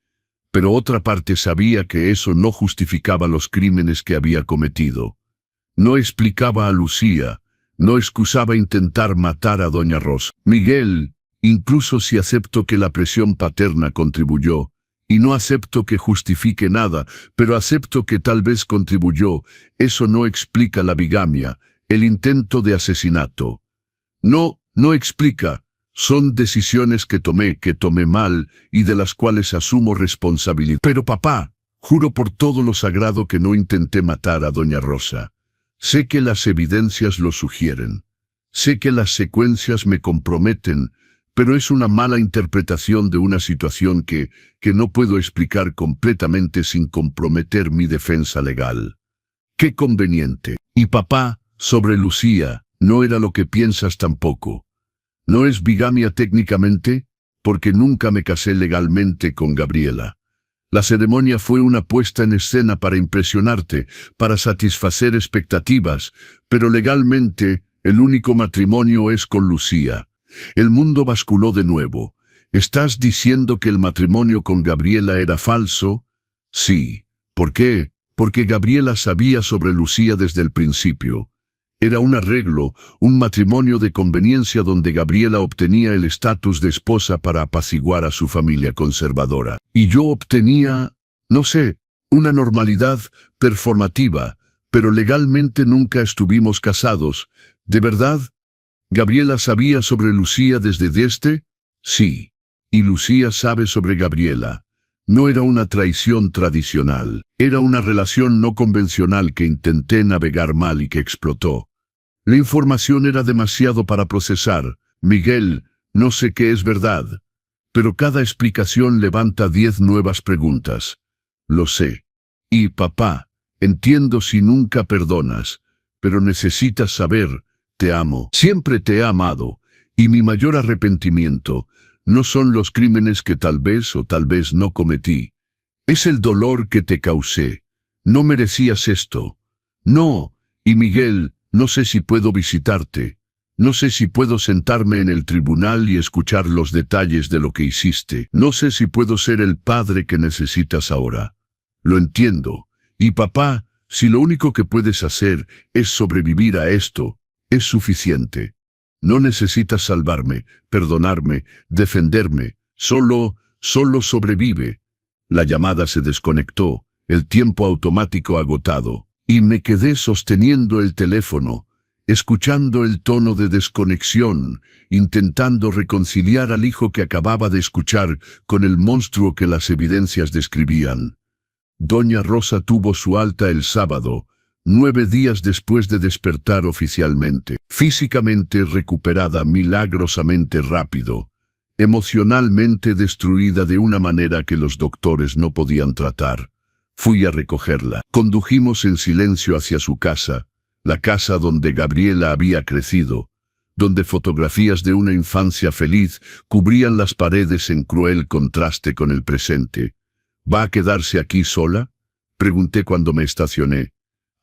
Pero otra parte sabía que eso no justificaba los crímenes que había cometido. No explicaba a Lucía, no excusaba intentar matar a doña Rosa. Miguel, incluso si acepto que la presión paterna contribuyó, y no acepto que justifique nada, pero acepto que tal vez contribuyó, eso no explica la bigamia, el intento de asesinato. No explica. Son decisiones que tomé mal y de las cuales asumo responsabilidad. Pero papá, juro por todo lo sagrado que no intenté matar a doña Rosa. Sé que las evidencias lo sugieren. Sé que las secuencias me comprometen, pero es una mala interpretación de una situación que no puedo explicar completamente sin comprometer mi defensa legal. ¡Qué conveniente! Y papá, sobre Lucía, no era lo que piensas tampoco. No es bigamia técnicamente, porque nunca me casé legalmente con Gabriela. La ceremonia fue una puesta en escena para impresionarte, para satisfacer expectativas, pero legalmente el único matrimonio es con Lucía. El mundo basculó de nuevo. ¿Estás diciendo que el matrimonio con Gabriela era falso? Sí. ¿Por qué? Porque Gabriela sabía sobre Lucía desde el principio. Era un arreglo, un matrimonio de conveniencia donde Gabriela obtenía el estatus de esposa para apaciguar a su familia conservadora. Y yo obtenía, no sé, una normalidad performativa, pero legalmente nunca estuvimos casados. ¿De verdad? ¿Gabriela sabía sobre Lucía desde? Sí. Y Lucía sabe sobre Gabriela. No era una traición tradicional, era una relación no convencional que intenté navegar mal y que explotó. La información era demasiado para procesar. Miguel, no sé qué es verdad, pero cada explicación levanta 10 nuevas preguntas. Lo sé. Y papá, entiendo si nunca perdonas, pero necesitas saber, te amo. Siempre te he amado, y mi mayor arrepentimiento no son los crímenes que tal vez o tal vez no cometí. Es el dolor que te causé. No merecías esto. No, y Miguel, no sé si puedo visitarte. No sé si puedo sentarme en el tribunal y escuchar los detalles de lo que hiciste. No sé si puedo ser el padre que necesitas ahora. Lo entiendo. Y papá, si lo único que puedes hacer es sobrevivir a esto, es suficiente. No necesitas salvarme, perdonarme, defenderme. Solo sobrevive. La llamada se desconectó, el tiempo automático agotado. Y me quedé sosteniendo el teléfono, escuchando el tono de desconexión, intentando reconciliar al hijo que acababa de escuchar con el monstruo que las evidencias describían. Doña Rosa tuvo su alta el sábado, 9 días después de despertar oficialmente, físicamente recuperada milagrosamente rápido, emocionalmente destruida de una manera que los doctores no podían tratar. Fui a recogerla. Condujimos en silencio hacia su casa, la casa donde Gabriela había crecido, donde fotografías de una infancia feliz cubrían las paredes en cruel contraste con el presente. ¿Va a quedarse aquí sola?, pregunté cuando me estacioné.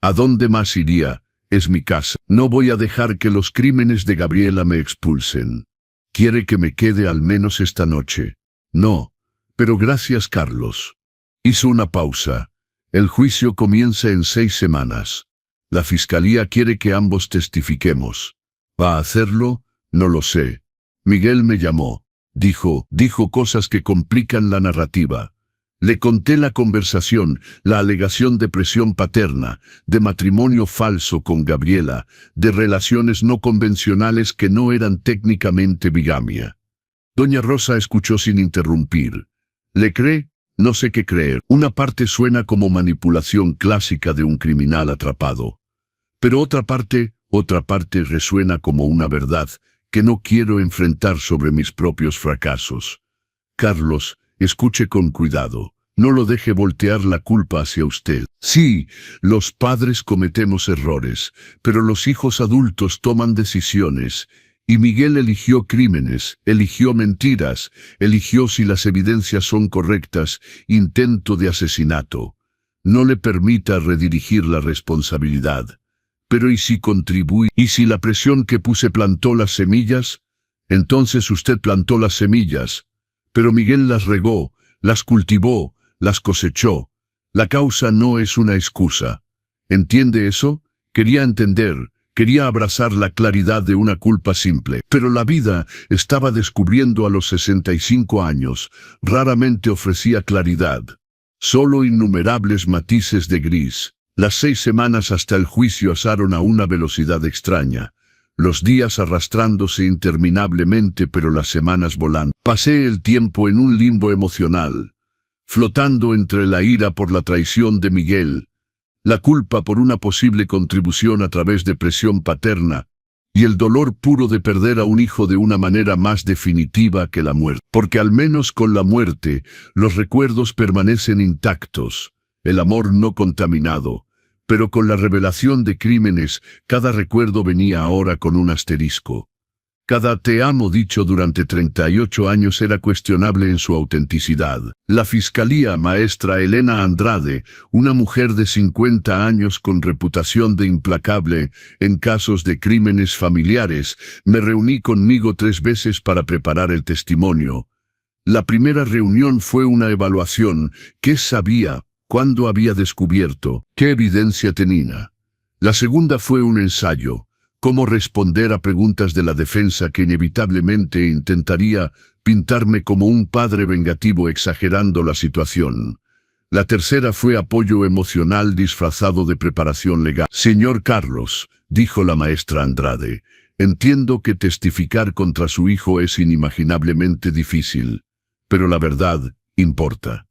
¿A dónde más iría? Es mi casa. No voy a dejar que los crímenes de Gabriela me expulsen. ¿Quiere que me quede al menos esta noche? No, pero gracias, Carlos. Hizo una pausa. El juicio comienza en 6 semanas. La fiscalía quiere que ambos testifiquemos. ¿Va a hacerlo? No lo sé. Miguel me llamó. Dijo cosas que complican la narrativa. Le conté la conversación, la alegación de presión paterna, de matrimonio falso con Gabriela, de relaciones no convencionales que no eran técnicamente bigamia. Doña Rosa escuchó sin interrumpir. ¿Le cree? No sé qué creer. Una parte suena como manipulación clásica de un criminal atrapado. Pero otra parte resuena como una verdad que no quiero enfrentar sobre mis propios fracasos. Carlos, escuche con cuidado. No lo deje voltear la culpa hacia usted. Sí, los padres cometemos errores, pero los hijos adultos toman decisiones. Y Miguel eligió crímenes, eligió mentiras, eligió, si las evidencias son correctas, intento de asesinato. No le permita redirigir la responsabilidad. Pero ¿y si contribuye? ¿Y si la presión que puse plantó las semillas? Entonces usted plantó las semillas. Pero Miguel las regó, las cultivó, las cosechó. La causa no es una excusa. ¿Entiende eso? Quería entender, quería abrazar la claridad de una culpa simple. Pero la vida estaba descubriendo a los 65 años. Raramente ofrecía claridad. Solo innumerables matices de gris. Las 6 semanas hasta el juicio asaron a una velocidad extraña. Los días arrastrándose interminablemente, pero las semanas volando. Pasé el tiempo en un limbo emocional, flotando entre la ira por la traición de Miguel, la culpa por una posible contribución a través de presión paterna, y el dolor puro de perder a un hijo de una manera más definitiva que la muerte. Porque al menos con la muerte, los recuerdos permanecen intactos, el amor no contaminado. Pero con la revelación de crímenes, cada recuerdo venía ahora con un asterisco. Cada te amo dicho durante 38 años era cuestionable en su autenticidad. La fiscalía, maestra Elena Andrade, una mujer de 50 años con reputación de implacable en casos de crímenes familiares, me reuní conmigo 3 veces para preparar el testimonio. La primera reunión fue una evaluación. ¿Qué sabía? ¿Cuándo había descubierto? ¿Qué evidencia tenía? La segunda fue un ensayo. Cómo responder a preguntas de la defensa que inevitablemente intentaría pintarme como un padre vengativo exagerando la situación. La tercera fue apoyo emocional disfrazado de preparación legal. Señor Carlos, dijo la maestra Andrade, entiendo que testificar contra su hijo es inimaginablemente difícil, pero la verdad importa.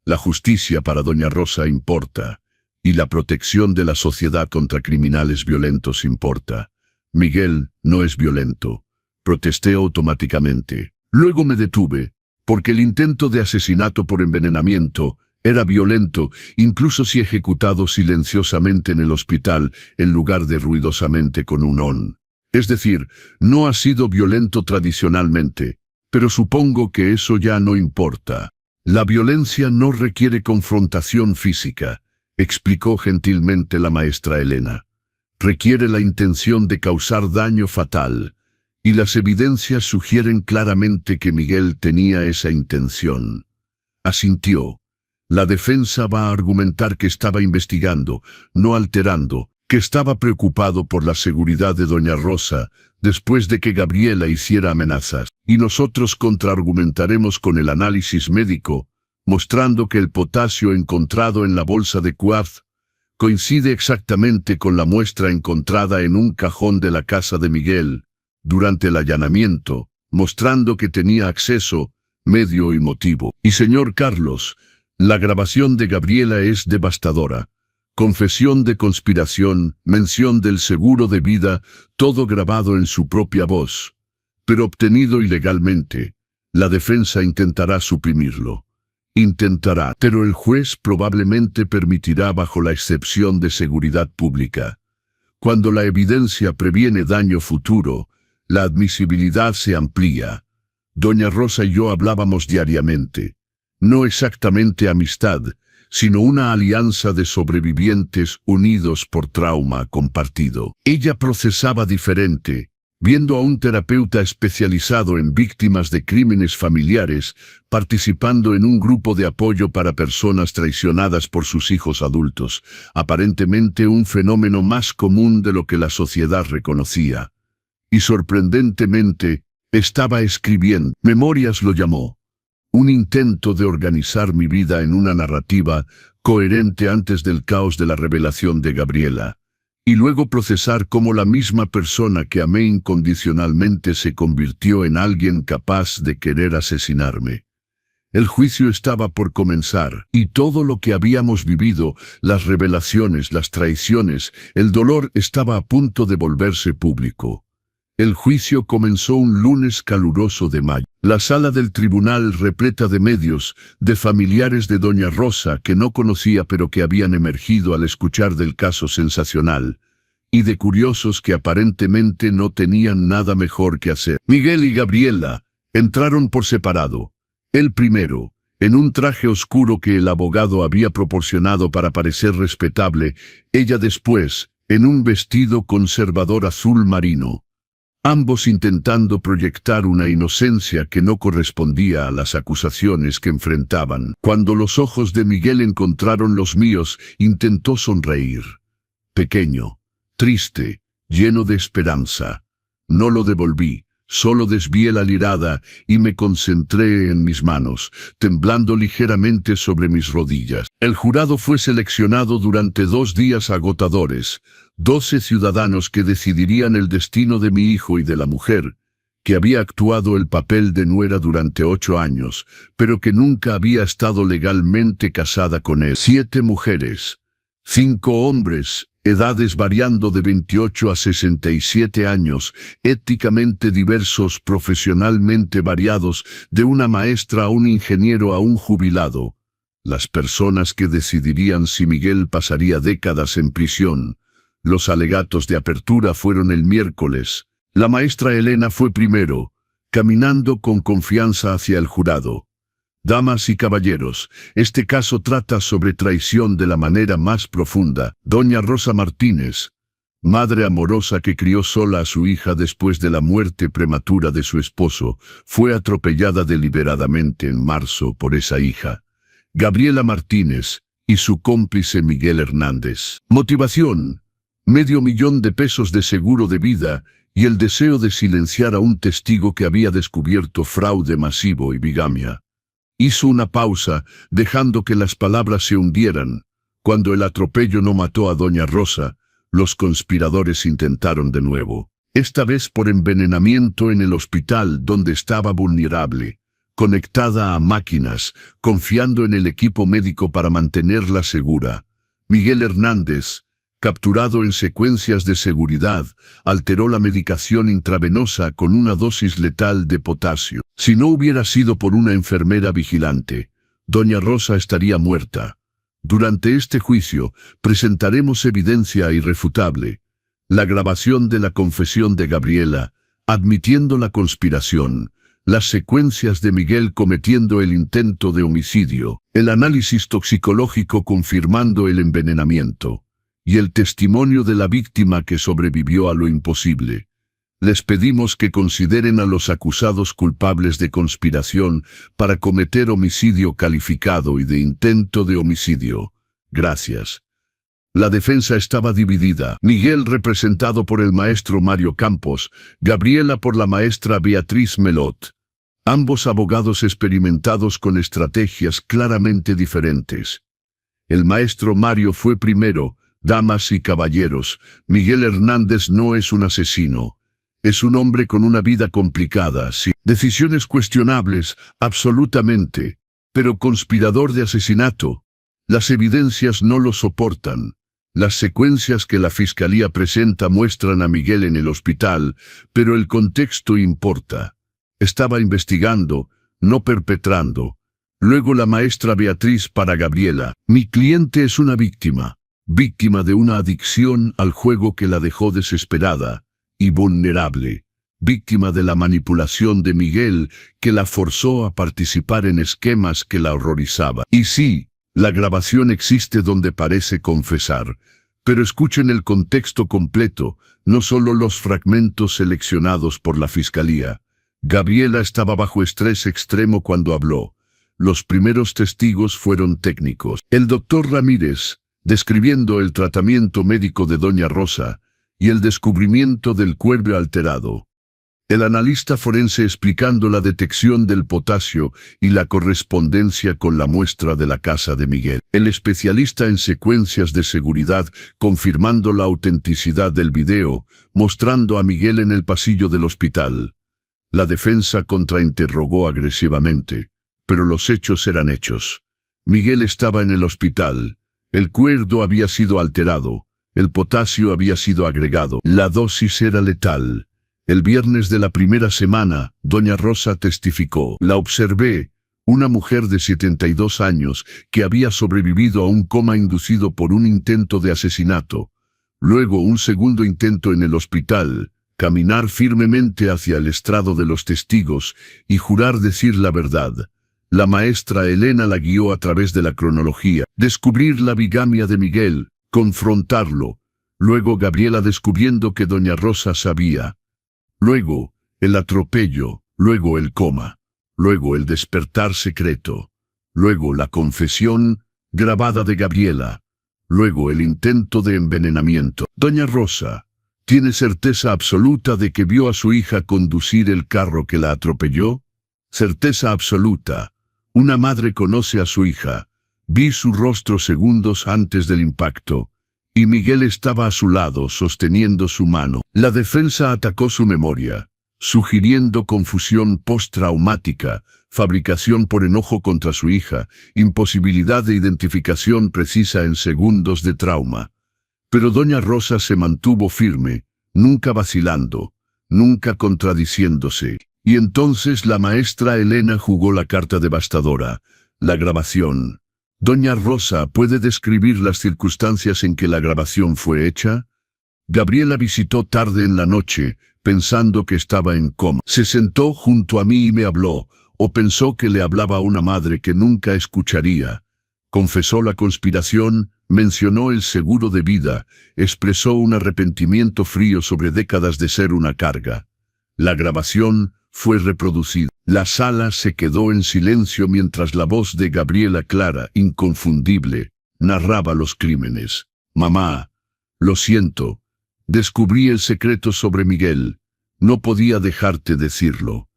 La justicia para doña Rosa importa, y la protección de la sociedad contra criminales violentos importa. Miguel no es violento. Protesté automáticamente. Luego me detuve, porque el intento de asesinato por envenenamiento era violento, incluso si ejecutado silenciosamente en el hospital, en lugar de ruidosamente con un on. Es decir, no ha sido violento tradicionalmente, pero supongo que eso ya no importa. La violencia no requiere confrontación física, explicó gentilmente la maestra Elena. Requiere la intención de causar daño fatal, y las evidencias sugieren claramente que Miguel tenía esa intención. Asintió. La defensa va a argumentar que estaba investigando, no alterando, que estaba preocupado por la seguridad de doña Rosa, después de que Gabriela hiciera amenazas, y nosotros contraargumentaremos con el análisis médico, mostrando que el potasio encontrado en la bolsa de Quartz coincide exactamente con la muestra encontrada en un cajón de la casa de Miguel durante el allanamiento, mostrando que tenía acceso, medio y motivo. Y señor Carlos, la grabación de Gabriela es devastadora. Confesión de conspiración, mención del seguro de vida, todo grabado en su propia voz, pero obtenido ilegalmente. La defensa intentará suprimirlo. Intentará, pero el juez probablemente permitirá bajo la excepción de seguridad pública. Cuando la evidencia previene daño futuro, la admisibilidad se amplía. Doña Rosa y yo hablábamos diariamente. No exactamente amistad, sino una alianza de sobrevivientes unidos por trauma compartido. Ella procesaba diferente, viendo a un terapeuta especializado en víctimas de crímenes familiares, participando en un grupo de apoyo para personas traicionadas por sus hijos adultos, aparentemente un fenómeno más común de lo que la sociedad reconocía. Y sorprendentemente, estaba escribiendo. Memorias lo llamó. Un intento de organizar mi vida en una narrativa coherente antes del caos de la revelación de Gabriela. Y luego procesar cómo la misma persona que amé incondicionalmente se convirtió en alguien capaz de querer asesinarme. El juicio estaba por comenzar, y todo lo que habíamos vivido, las revelaciones, las traiciones, el dolor estaba a punto de volverse público. El juicio comenzó un lunes caluroso de mayo. La sala del tribunal repleta de medios, de familiares de Doña Rosa que no conocía pero que habían emergido al escuchar del caso sensacional, y de curiosos que aparentemente no tenían nada mejor que hacer. Miguel y Gabriela entraron por separado. El primero, en un traje oscuro que el abogado había proporcionado para parecer respetable, ella después, en un vestido conservador azul marino. Ambos intentando proyectar una inocencia que no correspondía a las acusaciones que enfrentaban. Cuando los ojos de Miguel encontraron los míos, intentó sonreír. Pequeño, triste, lleno de esperanza. No lo devolví, solo desvié la mirada y me concentré en mis manos, temblando ligeramente sobre mis rodillas. El jurado fue seleccionado durante 2 días agotadores. 12 ciudadanos que decidirían el destino de mi hijo y de la mujer, que había actuado el papel de nuera durante 8 años, pero que nunca había estado legalmente casada con él. 7 mujeres, 5 hombres, edades variando de 28 a 67 años, éticamente diversos, profesionalmente variados, de una maestra a un ingeniero a un jubilado. Las personas que decidirían si Miguel pasaría décadas en prisión. Los alegatos de apertura fueron el miércoles. La maestra Elena fue primero, caminando con confianza hacia el jurado. Damas y caballeros, este caso trata sobre traición de la manera más profunda. Doña Rosa Martínez, madre amorosa que crió sola a su hija después de la muerte prematura de su esposo, fue atropellada deliberadamente en marzo por esa hija. Gabriela Martínez y su cómplice Miguel Hernández. Motivación: $500,000 de seguro de vida y el deseo de silenciar a un testigo que había descubierto fraude masivo y bigamia. Hizo una pausa, dejando que las palabras se hundieran. Cuando el atropello no mató a Doña Rosa, los conspiradores intentaron de nuevo. Esta vez por envenenamiento en el hospital donde estaba vulnerable, conectada a máquinas, confiando en el equipo médico para mantenerla segura. Miguel Hernández, capturado en secuencias de seguridad, alteró la medicación intravenosa con una dosis letal de potasio. Si no hubiera sido por una enfermera vigilante, Doña Rosa estaría muerta. Durante este juicio, presentaremos evidencia irrefutable. La grabación de la confesión de Gabriela, admitiendo la conspiración, las secuencias de Miguel cometiendo el intento de homicidio, el análisis toxicológico confirmando el envenenamiento, y el testimonio de la víctima que sobrevivió a lo imposible. Les pedimos que consideren a los acusados culpables de conspiración para cometer homicidio calificado y de intento de homicidio. Gracias. La defensa estaba dividida. Miguel representado por el maestro Mario Campos, Gabriela por la maestra Beatriz Melot. Ambos abogados experimentados con estrategias claramente diferentes. El maestro Mario fue primero. Damas y caballeros, Miguel Hernández no es un asesino. Es un hombre con una vida complicada, sí. Decisiones cuestionables, absolutamente. Pero conspirador de asesinato. Las evidencias no lo soportan. Las secuencias que la fiscalía presenta muestran a Miguel en el hospital, pero el contexto importa. Estaba investigando, no perpetrando. Luego la maestra Beatriz para Gabriela. Mi cliente es una víctima de una adicción al juego que la dejó desesperada y vulnerable. Víctima de la manipulación de Miguel, que la forzó a participar en esquemas que la horrorizaban. Y sí, la grabación existe donde parece confesar, pero escuchen el contexto completo, no solo los fragmentos seleccionados por la fiscalía. Gabriela estaba bajo estrés extremo cuando habló. Los primeros testigos fueron técnicos. El doctor Ramírez, describiendo el tratamiento médico de Doña Rosa y el descubrimiento del cuerpo alterado. El analista forense explicando la detección del potasio y la correspondencia con la muestra de la casa de Miguel. El especialista en secuencias de seguridad confirmando la autenticidad del video, mostrando a Miguel en el pasillo del hospital. La defensa contrainterrogó agresivamente, pero los hechos eran hechos. Miguel estaba en el hospital, el cuerpo había sido alterado, el potasio había sido agregado, la dosis era letal. El viernes de la primera semana, Doña Rosa testificó. La observé, una mujer de 72 años que había sobrevivido a un coma inducido por un intento de asesinato. Luego un segundo intento en el hospital, caminar firmemente hacia el estrado de los testigos y jurar decir la verdad. La maestra Elena la guió a través de la cronología. Descubrir la bigamia de Miguel, confrontarlo. Luego Gabriela descubriendo que Doña Rosa sabía. Luego, el atropello, luego el coma, luego el despertar secreto, luego la confesión grabada de Gabriela, luego el intento de envenenamiento. Doña Rosa tiene certeza absoluta de que vio a su hija conducir el carro que la atropelló. Certeza absoluta. Una madre conoce a su hija. Vi su rostro segundos antes del impacto. Y Miguel estaba a su lado sosteniendo su mano. La defensa atacó su memoria, sugiriendo confusión postraumática, fabricación por enojo contra su hija, imposibilidad de identificación precisa en segundos de trauma. Pero Doña Rosa se mantuvo firme, nunca vacilando, nunca contradiciéndose. Y entonces la maestra Elena jugó la carta devastadora, la grabación. ¿Doña Rosa puede describir las circunstancias en que la grabación fue hecha? Gabriela visitó tarde en la noche, pensando que estaba en coma. Se sentó junto a mí y me habló, o pensó que le hablaba a una madre que nunca escucharía. Confesó la conspiración, mencionó el seguro de vida, expresó un arrepentimiento frío sobre décadas de ser una carga. La grabación fue reproducida. La sala se quedó en silencio mientras la voz de Gabriela clara, inconfundible, narraba los crímenes. Mamá, lo siento. Descubrí el secreto sobre Miguel. No podía dejarte decirlo.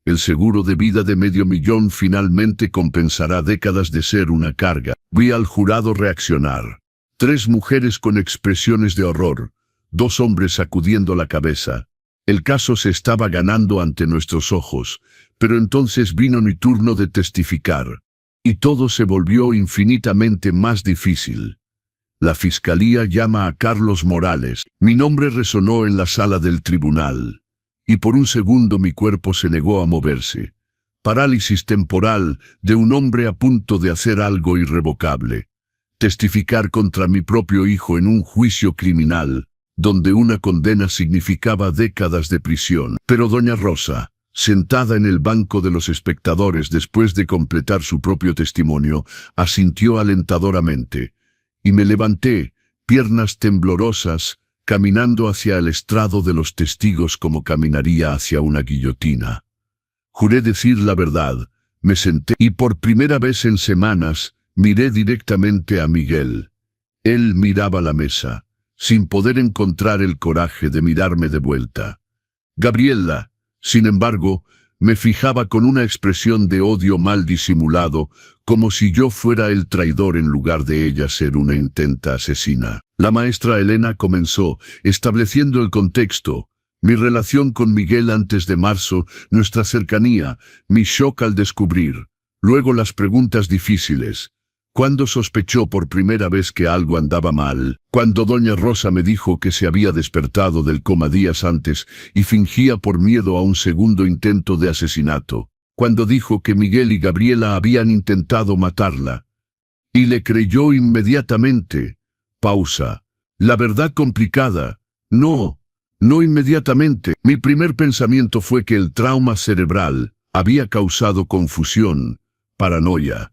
El seguro de vida de $500,000 finalmente compensará décadas de ser una carga. Vi al jurado reaccionar. 3 mujeres con expresiones de horror, 2 hombres sacudiendo la cabeza. El caso se estaba ganando ante nuestros ojos, pero entonces vino mi turno de testificar, y todo se volvió infinitamente más difícil. La fiscalía llama a Carlos Morales. Mi nombre resonó en la sala del tribunal, y por un segundo mi cuerpo se negó a moverse. Parálisis temporal de un hombre a punto de hacer algo irrevocable. Testificar contra mi propio hijo en un juicio criminal, donde una condena significaba décadas de prisión. Pero Doña Rosa, sentada en el banco de los espectadores después de completar su propio testimonio, asintió alentadoramente, y me levanté, piernas temblorosas, caminando hacia el estrado de los testigos como caminaría hacia una guillotina. Juré decir la verdad, me senté y por primera vez en semanas miré directamente a Miguel. Él miraba la mesa, sin poder encontrar el coraje de mirarme de vuelta. Gabriela, sin embargo, me fijaba con una expresión de odio mal disimulado, como si yo fuera el traidor en lugar de ella ser una intenta asesina. La maestra Elena comenzó, estableciendo el contexto, mi relación con Miguel antes de marzo, nuestra cercanía, mi shock al descubrir, luego las preguntas difíciles. ¿Cuándo sospechó por primera vez que algo andaba mal? Cuando Doña Rosa me dijo que se había despertado del coma días antes y fingía por miedo a un segundo intento de asesinato. cuando dijo que Miguel y Gabriela habían intentado matarla. Y le creyó inmediatamente. Pausa. La verdad complicada. No inmediatamente. Mi primer pensamiento fue que el trauma cerebral había causado confusión, paranoia.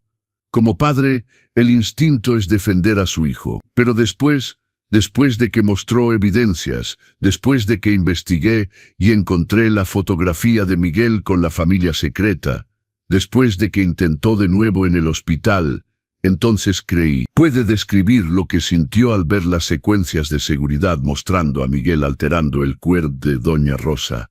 Como padre, el instinto es defender a su hijo. Pero después de que mostró evidencias, después de que investigué y encontré la fotografía de Miguel con la familia secreta, después de que intentó de nuevo en el hospital, entonces creí. Puede describir lo que sintió al ver las secuencias de seguridad mostrando a Miguel alterando el cuerpo de Doña Rosa.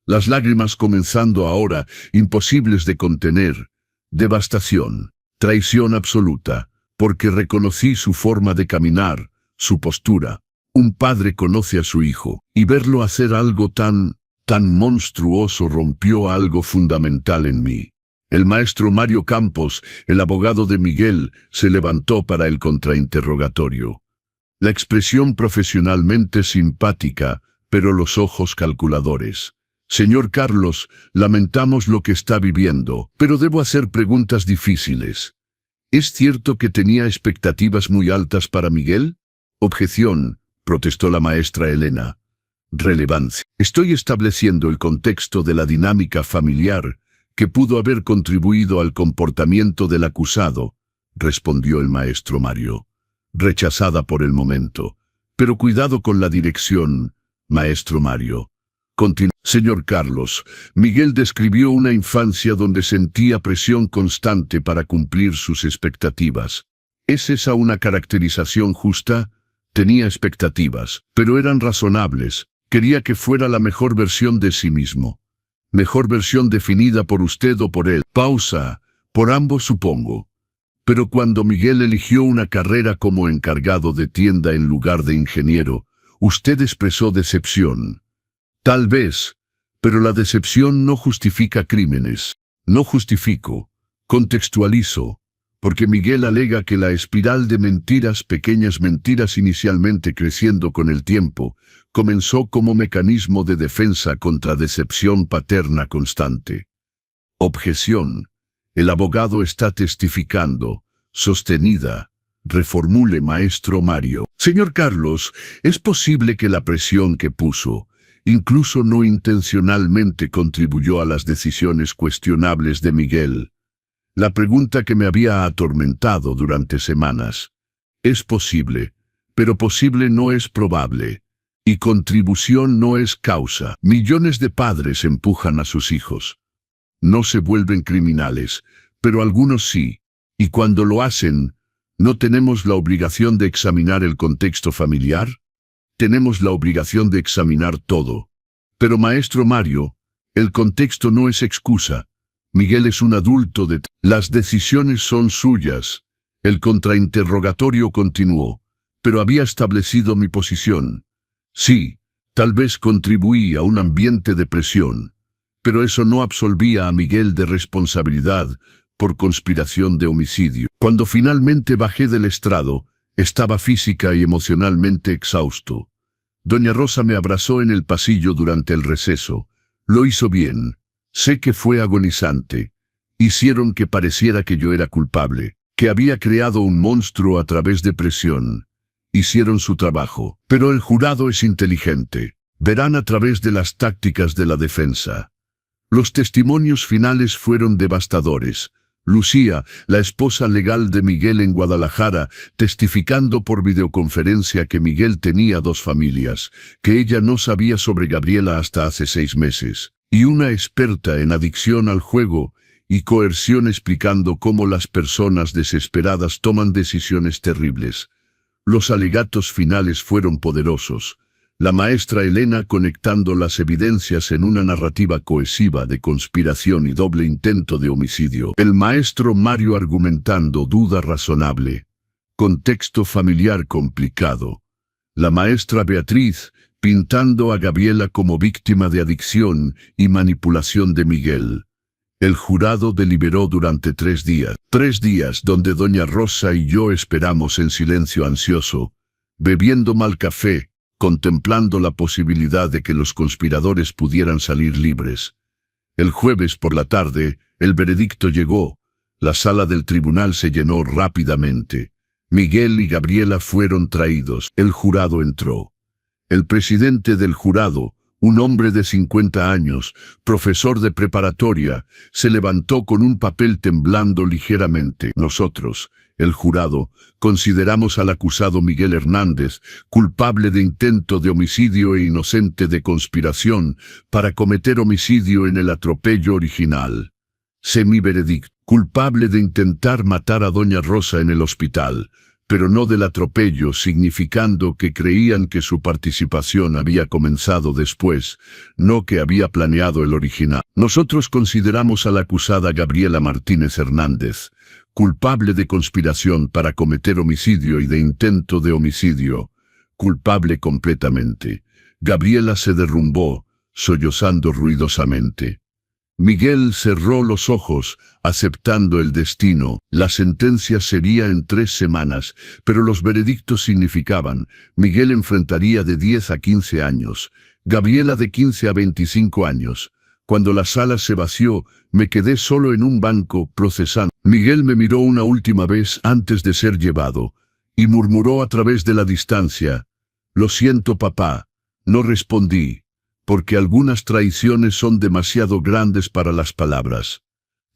Las lágrimas comenzando ahora, imposibles de contener. Devastación, traición absoluta, porque reconocí su forma de caminar, su postura. Un padre conoce a su hijo, y verlo hacer algo tan monstruoso rompió algo fundamental en mí. El maestro Mario Campos, el abogado de Miguel, se levantó para el contrainterrogatorio. La expresión profesionalmente simpática, pero los ojos calculadores. Señor Carlos, lamentamos lo que está viviendo, pero debo hacer preguntas difíciles. ¿Es cierto que tenía expectativas muy altas para Miguel? Objeción, protestó la maestra Elena. Relevancia. Estoy estableciendo el contexto de la dinámica familiar que pudo haber contribuido al comportamiento del acusado, respondió el maestro Mario, rechazada por el momento. Pero cuidado con la dirección, maestro Mario. Señor Carlos, Miguel describió una infancia donde sentía presión constante para cumplir sus expectativas. ¿Es esa una caracterización justa? Tenía expectativas, pero eran razonables. Quería que fuera la mejor versión de sí mismo. Mejor versión definida por usted o por él. Pausa. Por ambos supongo. Pero cuando Miguel eligió una carrera como encargado de tienda en lugar de ingeniero, usted expresó decepción. Tal vez, pero la decepción no justifica crímenes. No justifico, contextualizo, porque Miguel alega que la espiral de mentiras, pequeñas mentiras inicialmente creciendo con el tiempo, comenzó como mecanismo de defensa contra decepción paterna constante. Objeción. El abogado está testificando, sostenida. Reformule, maestro Mario. Señor Carlos, ¿es posible que la presión que puso, incluso no intencionalmente, contribuyó a las decisiones cuestionables de Miguel? La pregunta que me había atormentado durante semanas. Es posible, pero posible no es probable. Y contribución no es causa. Millones de padres empujan a sus hijos. No se vuelven criminales, pero algunos sí. Y cuando lo hacen, ¿no tenemos la obligación de examinar el contexto familiar? Tenemos la obligación de examinar todo. Pero maestro Mario, el contexto no es excusa. Miguel es un adulto de... Las decisiones son suyas. El contrainterrogatorio continuó, pero había establecido mi posición. Sí, tal vez contribuí a un ambiente de presión, pero eso no absolvía a Miguel de responsabilidad por conspiración de homicidio. Cuando finalmente bajé del estrado, estaba física y emocionalmente exhausto. Doña Rosa me abrazó en el pasillo durante el receso. Lo hizo bien. Sé que fue agonizante. Hicieron que pareciera que yo era culpable, que había creado un monstruo a través de presión. Hicieron su trabajo, pero el jurado es inteligente. Verán a través de las tácticas de la defensa. Los testimonios finales fueron devastadores. Lucía, la esposa legal de Miguel en Guadalajara, testificando por videoconferencia que Miguel tenía 2 familias, que ella no sabía sobre Gabriela hasta hace 6 meses, y una experta en adicción al juego y coerción explicando cómo las personas desesperadas toman decisiones terribles. Los alegatos finales fueron poderosos. La maestra Elena conectando las evidencias en una narrativa cohesiva de conspiración y doble intento de homicidio. El maestro Mario argumentando duda razonable. Contexto familiar complicado. La maestra Beatriz pintando a Gabriela como víctima de adicción y manipulación de Miguel. El jurado deliberó durante 3 días. 3 días donde doña Rosa y yo esperamos en silencio ansioso, bebiendo mal café, contemplando la posibilidad de que los conspiradores pudieran salir libres. El jueves por la tarde, El veredicto llegó. La sala del tribunal se llenó rápidamente. Miguel y Gabriela fueron traídos. El jurado entró. El presidente del jurado, un hombre de 50 años, profesor de preparatoria, se levantó con un papel temblando ligeramente. Nosotros, el jurado, consideramos al acusado Miguel Hernández culpable de intento de homicidio e inocente de conspiración para cometer homicidio en el atropello original. Semi-veredicto. Culpable de intentar matar a doña Rosa en el hospital, pero no del atropello, significando que creían que su participación había comenzado después, no que había planeado el original. Nosotros consideramos a la acusada Gabriela Martínez Hernández culpable de conspiración para cometer homicidio y de intento de homicidio, culpable completamente. Gabriela se derrumbó, sollozando ruidosamente. Miguel cerró los ojos, aceptando el destino. La sentencia sería en 3 semanas, pero los veredictos significaban: Miguel enfrentaría de 10 a 15 años, Gabriela de 15 a 25 años. Cuando la sala se vació, me quedé solo en un banco, procesando. Miguel me miró una última vez antes de ser llevado, y murmuró a través de la distancia: «Lo siento, papá». No respondí, porque algunas traiciones son demasiado grandes para las palabras.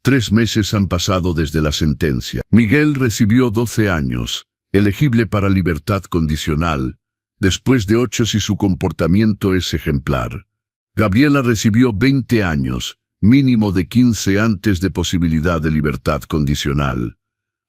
3 meses han pasado desde la sentencia. Miguel recibió 12 años, elegible para libertad condicional, después de 8 si su comportamiento es ejemplar. Gabriela recibió 20 años, mínimo de 15 antes de posibilidad de libertad condicional.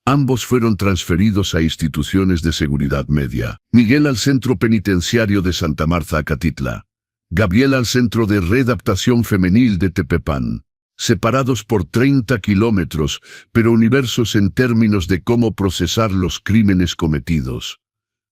Ambos fueron transferidos a instituciones de seguridad media. Miguel al centro penitenciario de Santa Marta, Acatitla. Gabriela al centro de readaptación femenil de Tepepán. Separados por 30 kilómetros, pero universos en términos de cómo procesar los crímenes cometidos.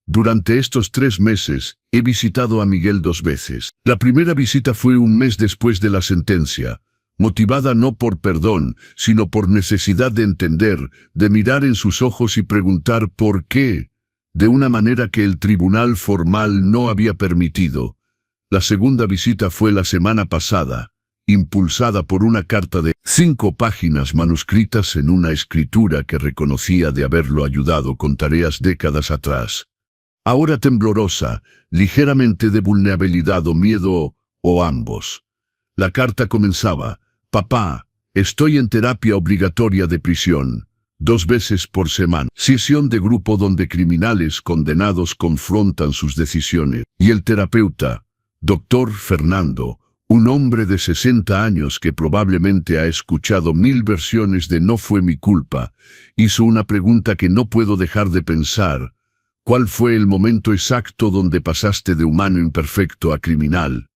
Durante estos 3 meses, he visitado a Miguel 2 veces. La primera visita fue un mes después de la sentencia, motivada no por perdón, sino por necesidad de entender, de mirar en sus ojos y preguntar por qué, de una manera que el tribunal formal no había permitido. La segunda visita fue la semana pasada, impulsada por una carta de 5 páginas manuscritas en una escritura que reconocía de haberlo ayudado con tareas décadas atrás. Ahora temblorosa, ligeramente de vulnerabilidad o miedo, o ambos. La carta comenzaba: «Papá, estoy en terapia obligatoria de prisión, 2 veces por semana. Sesión de grupo donde criminales condenados confrontan sus decisiones». Y el terapeuta, Dr. Fernando, un hombre de 60 años que probablemente ha escuchado 1000 versiones de «No fue mi culpa», hizo una pregunta que no puedo dejar de pensar: ¿cuál fue el momento exacto donde pasaste de humano imperfecto a criminal?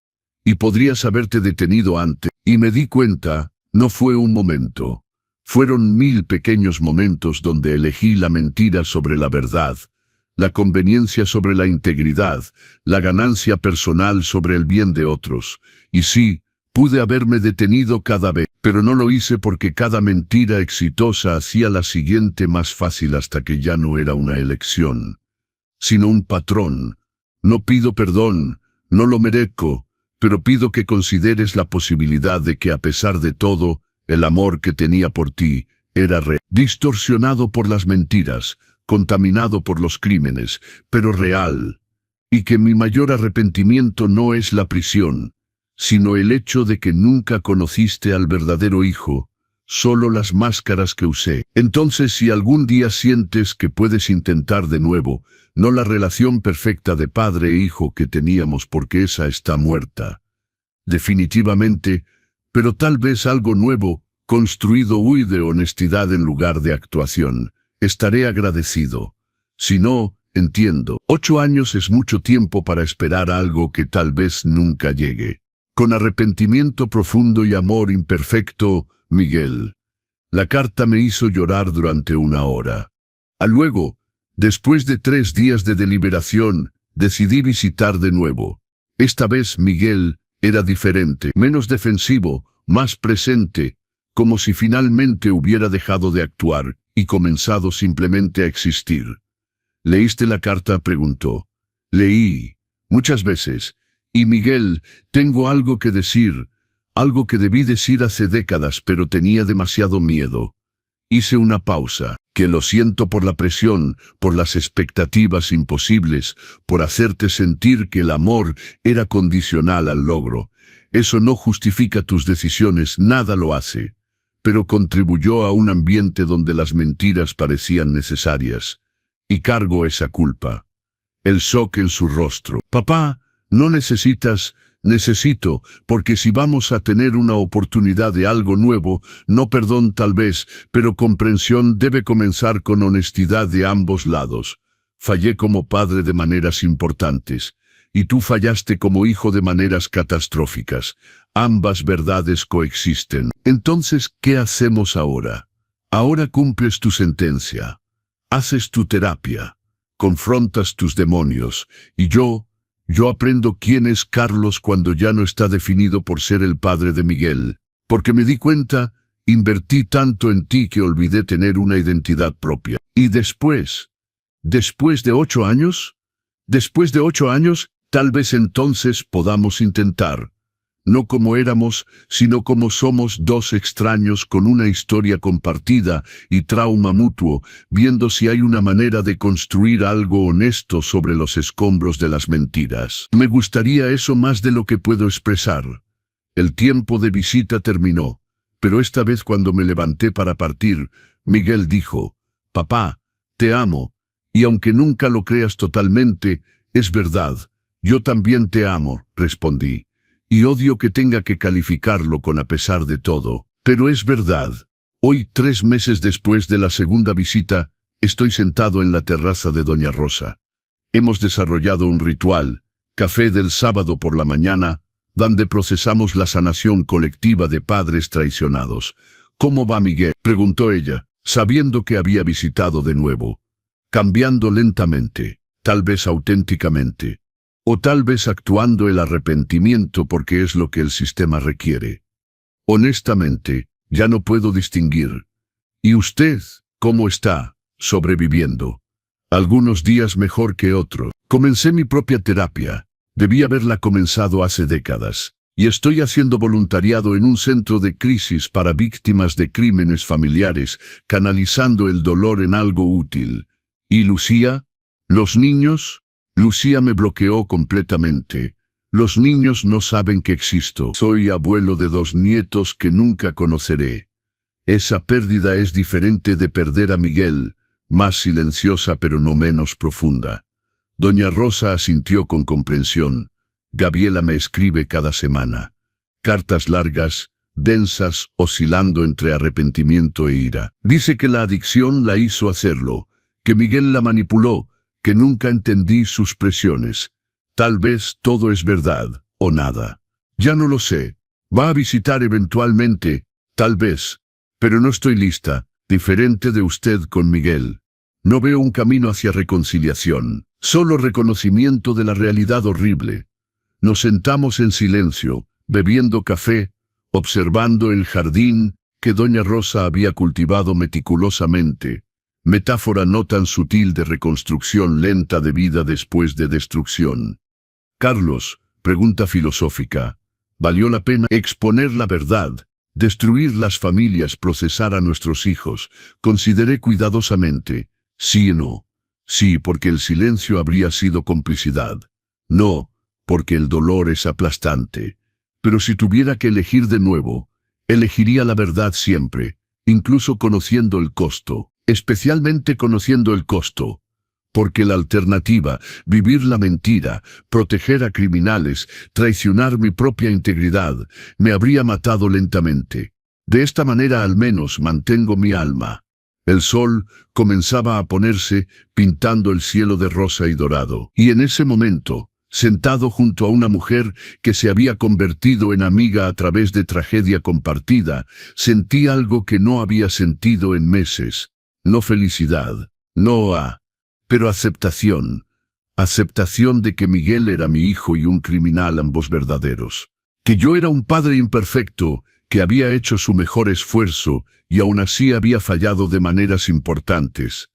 Y podrías haberte detenido antes. Y me di cuenta, no fue un momento. Fueron 1000 pequeños momentos donde elegí la mentira sobre la verdad, la conveniencia sobre la integridad, la ganancia personal sobre el bien de otros. Y sí, pude haberme detenido cada vez, pero no lo hice porque cada mentira exitosa hacía la siguiente más fácil hasta que ya no era una elección, sino un patrón. No pido perdón, no lo merezco, pero pido que consideres la posibilidad de que a pesar de todo, el amor que tenía por ti era distorsionado por las mentiras, contaminado por los crímenes, pero real. Y que mi mayor arrepentimiento no es la prisión, sino el hecho de que nunca conociste al verdadero hijo, solo las máscaras que usé. Entonces, si algún día sientes que puedes intentar de nuevo, no la relación perfecta de padre e hijo que teníamos porque esa está muerta, definitivamente, pero tal vez algo nuevo, construido hoy de honestidad en lugar de actuación, estaré agradecido. Si no, entiendo. 8 años es mucho tiempo para esperar algo que tal vez nunca llegue. Con arrepentimiento profundo y amor imperfecto, Miguel. La carta me hizo llorar durante 1 hora. Luego, después de 3 días de deliberación, decidí visitar de nuevo. Esta vez Miguel era diferente, menos defensivo, más presente, como si finalmente hubiera dejado de actuar y comenzado simplemente a existir. ¿Leíste la carta?, preguntó. Leí, muchas veces. Y Miguel, tengo algo que decir. Algo que debí decir hace décadas, pero tenía demasiado miedo. Hice una pausa. Que lo siento por la presión, por las expectativas imposibles, por hacerte sentir que el amor era condicional al logro. Eso no justifica tus decisiones, nada lo hace. Pero contribuyó a un ambiente donde las mentiras parecían necesarias. Y cargo esa culpa. El shock en su rostro. Papá, no necesitas... Necesito, porque si vamos a tener una oportunidad de algo nuevo, no perdón tal vez, pero comprensión debe comenzar con honestidad de ambos lados. Fallé como padre de maneras importantes, y tú fallaste como hijo de maneras catastróficas. Ambas verdades coexisten. Entonces, ¿qué hacemos ahora? Ahora cumples tu sentencia. Haces tu terapia. Confrontas tus demonios. Y yo aprendo quién es Carlos cuando ya no está definido por ser el padre de Miguel. Porque me di cuenta, invertí tanto en ti que olvidé tener una identidad propia. Y después de 8 años, tal vez entonces podamos intentar. No como éramos, sino como somos dos extraños con una historia compartida y trauma mutuo, viendo si hay una manera de construir algo honesto sobre los escombros de las mentiras. Me gustaría eso más de lo que puedo expresar. El tiempo de visita terminó, pero esta vez cuando me levanté para partir, Miguel dijo, «Papá, te amo, y aunque nunca lo creas totalmente, es verdad, yo también te amo», respondí. Y odio que tenga que calificarlo con a pesar de todo. Pero es verdad. Hoy, 3 meses después de la segunda visita, estoy sentado en la terraza de Doña Rosa. Hemos desarrollado un ritual, café del sábado por la mañana, donde procesamos la sanación colectiva de padres traicionados. «¿Cómo va Miguel?», preguntó ella, sabiendo que había visitado de nuevo. Cambiando lentamente, tal vez auténticamente. O tal vez actuando el arrepentimiento porque es lo que el sistema requiere. Honestamente, ya no puedo distinguir. ¿Y usted, cómo está? Sobreviviendo. Algunos días mejor que otros. Comencé mi propia terapia. Debí haberla comenzado hace décadas. Y estoy haciendo voluntariado en un centro de crisis para víctimas de crímenes familiares, canalizando el dolor en algo útil. ¿Y Lucía? ¿Los niños? Lucía me bloqueó completamente. Los niños no saben que existo. Soy abuelo de 2 nietos que nunca conoceré. Esa pérdida es diferente de perder a Miguel, más silenciosa pero no menos profunda. Doña Rosa asintió con comprensión. Gabriela me escribe cada semana. Cartas largas, densas, oscilando entre arrepentimiento e ira. Dice que la adicción la hizo hacerlo, que Miguel la manipuló, que nunca entendí sus presiones. Tal vez todo es verdad, o nada. Ya no lo sé. Va a visitar eventualmente, tal vez. Pero no estoy lista, diferente de usted con Miguel. No veo un camino hacia reconciliación, solo reconocimiento de la realidad horrible. Nos sentamos en silencio, bebiendo café, observando el jardín que Doña Rosa había cultivado meticulosamente. Metáfora no tan sutil de reconstrucción lenta de vida después de destrucción. Carlos, pregunta filosófica, ¿valió la pena exponer la verdad, destruir las familias, procesar a nuestros hijos? Consideré cuidadosamente, sí y no. Sí, porque el silencio habría sido complicidad. No, porque el dolor es aplastante. Pero si tuviera que elegir de nuevo, elegiría la verdad siempre, incluso conociendo el costo. Especialmente conociendo el costo, porque la alternativa, vivir la mentira, proteger a criminales, traicionar mi propia integridad, me habría matado lentamente. De esta manera al menos mantengo mi alma. El sol comenzaba a ponerse, pintando el cielo de rosa y dorado. Y en ese momento, sentado junto a una mujer que se había convertido en amiga a través de tragedia compartida, sentí algo que no había sentido en meses. No felicidad, pero aceptación. Aceptación de que Miguel era mi hijo y un criminal, ambos verdaderos. Que yo era un padre imperfecto, que había hecho su mejor esfuerzo y aún así había fallado de maneras importantes.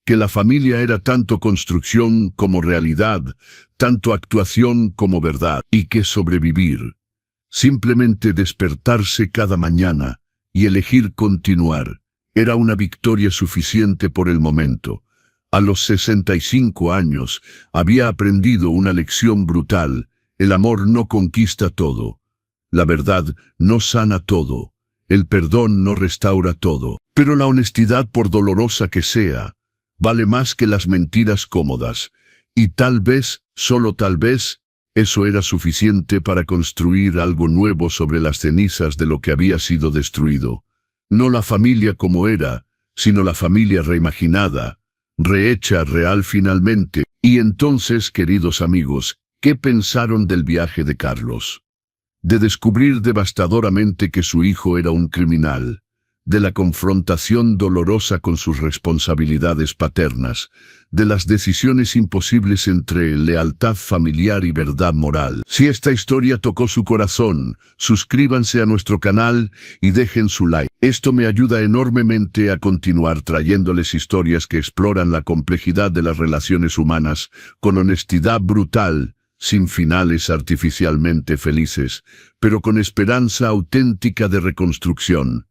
Que la familia era tanto construcción como realidad, tanto actuación como verdad, y que sobrevivir. Simplemente despertarse cada mañana y elegir continuar. Era una victoria suficiente por el momento. A los 65 años, había aprendido una lección brutal. El amor no conquista todo. La verdad no sana todo. El perdón no restaura todo. Pero la honestidad, por dolorosa que sea, vale más que las mentiras cómodas. Y tal vez, solo tal vez, eso era suficiente para construir algo nuevo sobre las cenizas de lo que había sido destruido. No la familia como era, sino la familia reimaginada, rehecha real finalmente. Y entonces, queridos amigos, ¿qué pensaron del viaje de Carlos? De descubrir devastadoramente que su hijo era un criminal, de la confrontación dolorosa con sus responsabilidades paternas, de las decisiones imposibles entre lealtad familiar y verdad moral. Si esta historia tocó su corazón, suscríbanse a nuestro canal y dejen su like. Esto me ayuda enormemente a continuar trayéndoles historias que exploran la complejidad de las relaciones humanas con honestidad brutal, sin finales artificialmente felices, pero con esperanza auténtica de reconstrucción.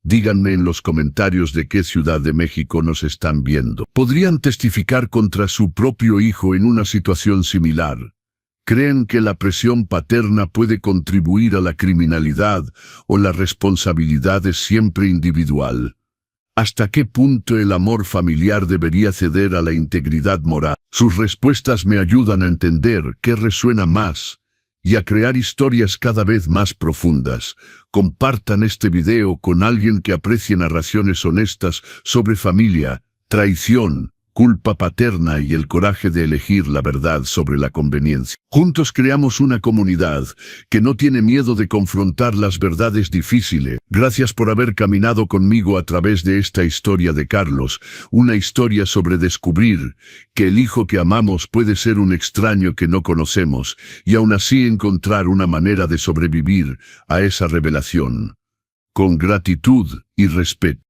Díganme en los comentarios de qué ciudad de México nos están viendo. ¿Podrían testificar contra su propio hijo en una situación similar? ¿Creen que la presión paterna puede contribuir a la criminalidad o la responsabilidad es siempre individual? ¿Hasta qué punto el amor familiar debería ceder a la integridad moral? Sus respuestas me ayudan a entender qué resuena más y a crear historias cada vez más profundas. Compartan este video con alguien que aprecie narraciones honestas sobre familia, traición, culpa paterna y el coraje de elegir la verdad sobre la conveniencia. Juntos creamos una comunidad que no tiene miedo de confrontar las verdades difíciles. Gracias por haber caminado conmigo a través de esta historia de Carlos, una historia sobre descubrir que el hijo que amamos puede ser un extraño que no conocemos y aún así encontrar una manera de sobrevivir a esa revelación. Con gratitud y respeto.